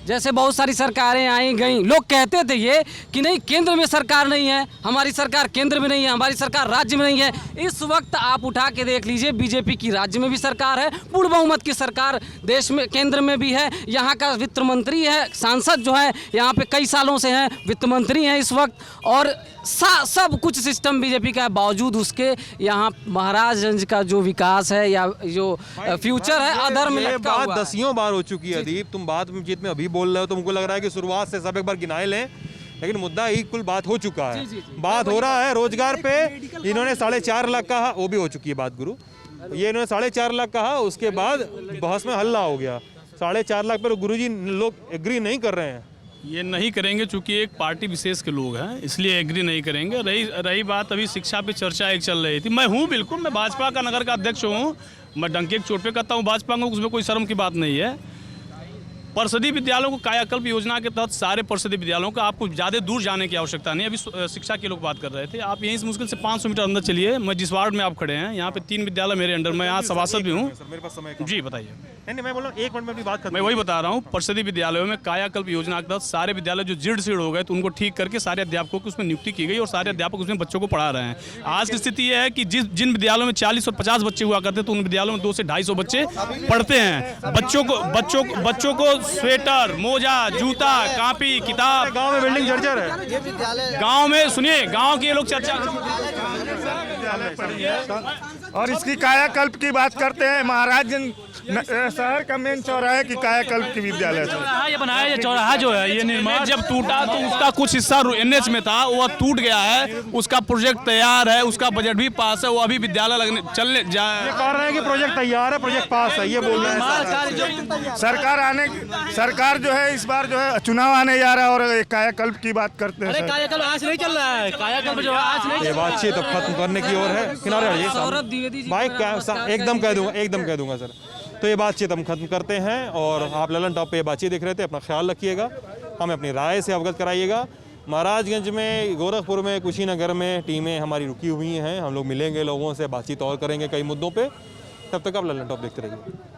जैसे बहुत सारी सरकारें आई गई, लोग कहते थे ये कि नहीं केंद्र में सरकार नहीं है, हमारी सरकार केंद्र में नहीं है, हमारी सरकार राज्य में नहीं है। इस वक्त आप उठा के देख लीजिए, बीजेपी की राज्य में भी सरकार है, पूर्ण बहुमत की सरकार देश में केंद्र में भी है। यहाँ का वित्त मंत्री है, सांसद जो है यहाँ पे कई सालों से हैं, वित्त मंत्री हैं इस वक्त, और सब कुछ सिस्टम बीजेपी का है। बावजूद उसके यहाँ महाराजगंज का जो विकास है या जो फ्यूचर है अधर में लटका हुआ है। दसियों बार हो चुकी है अदीब, तुम बात में अभी बोल रहे हो तो मुझको लग रहा है कि शुरुआत से सब एक बार गिनाए लें, लेकिन मुद्दा एक कुल बात हो चुका है। बात हो रहा है रोजगार पे, इन्होंने 4.5 लाख कहा, वो भी हो चुकी है बात गुरु, ये इन्होंने 4.5 लाख कहा, उसके बाद बहस में हल्ला हो गया। 4.5 लाख पर गुरुजी लोग एग्री नहीं कर रहे हैं। ये नहीं करेंगे चूंकि एक पार्टी विशेष के लोग हैं, इसलिए एग्री नहीं करेंगे। रही बात अभी शिक्षा पे चर्चा एक चल रही थी, मैं हूँ बिल्कुल, मैं भाजपा का नगर का अध्यक्ष हूँ, मैं डंके की चोट पे कहता हूँ भाजपा को, उसमें कोई शर्म की बात नहीं है। परिषदीय विद्यालयों को कायाकल्प योजना के तहत सारे परिषदीय विद्यालयों का आपको ज़्यादा दूर जाने की आवश्यकता नहीं। अभी शिक्षा के लोग बात कर रहे थे, आप यहीं से मुश्किल से 500 मीटर अंदर चलिए, मैं जिस वार्ड में आप खड़े हैं यहाँ पे 3 विद्यालय मेरे अंडर, मैं यहाँ सभासद भी हूँ। मेरे पास समय जी बताइए। नहीं, मैं बोल रहा हूँ 1 मिनट में अपनी बात खत्म। मैं वही बता रहा हूँ, परिषदीय विद्यालयों में कायाकल्प योजना के तहत सारे विद्यालय जो जीर्ण हो गए तो उनको ठीक करके सारे अध्यापकों की उसमें नियुक्ति की गई और सारे अध्यापक उसमें बच्चों को पढ़ा रहे हैं। आज की स्थिति यह है कि जिन विद्यालयों में 40 और 50 बच्चे हुआ करते तो उन विद्यालयों में 200 से 250 बच्चे पढ़ते हैं। बच्चों को स्वेटर, मोजा, जूता, कॉपी, किताब। गांव में बिल्डिंग जर्जर है, गांव में सुनिए, गांव के लोग चर्चा और इसकी कायाकल्प की बात करते हैं। महाराजगंज शहर का मेन चौराहे की कायाकल्प की विद्यालय चौराहा ये बनाया, ये चौराहा जो है ये निर्माण जब टूटा तो उसका कुछ हिस्सा NH में था, वो टूट गया है, उसका प्रोजेक्ट तैयार है, उसका बजट भी पास है, वो अभी विद्यालय लगने चलने जाए। ये कह रहे हैं कि प्रोजेक्ट तैयार है, प्रोजेक्ट पास है, ये बोल रहे हैं। सरकार जो है इस बार जो है चुनाव आने जा रहा है और कायाकल्प की बात करते हैं। कायाकल्प आज नहीं चल रहा है, कायाकल्प जो है आज नहीं। ये बातचीत अब खत्म करने की ओर है, किनारे हटिए भाई, एकदम कह दूंगा सर। तो ये बातचीत हम खत्म करते हैं और आप ललन टॉप पे ये बातचीत देख रहे थे, अपना ख्याल रखिएगा, हमें अपनी राय से अवगत कराइएगा। महाराजगंज में, गोरखपुर में, कुशीनगर में टीमें हमारी रुकी हुई हैं, हम लोग मिलेंगे लोगों से, बातचीत और करेंगे कई मुद्दों पे। तब तक आप ललन टॉप देखते रहिए।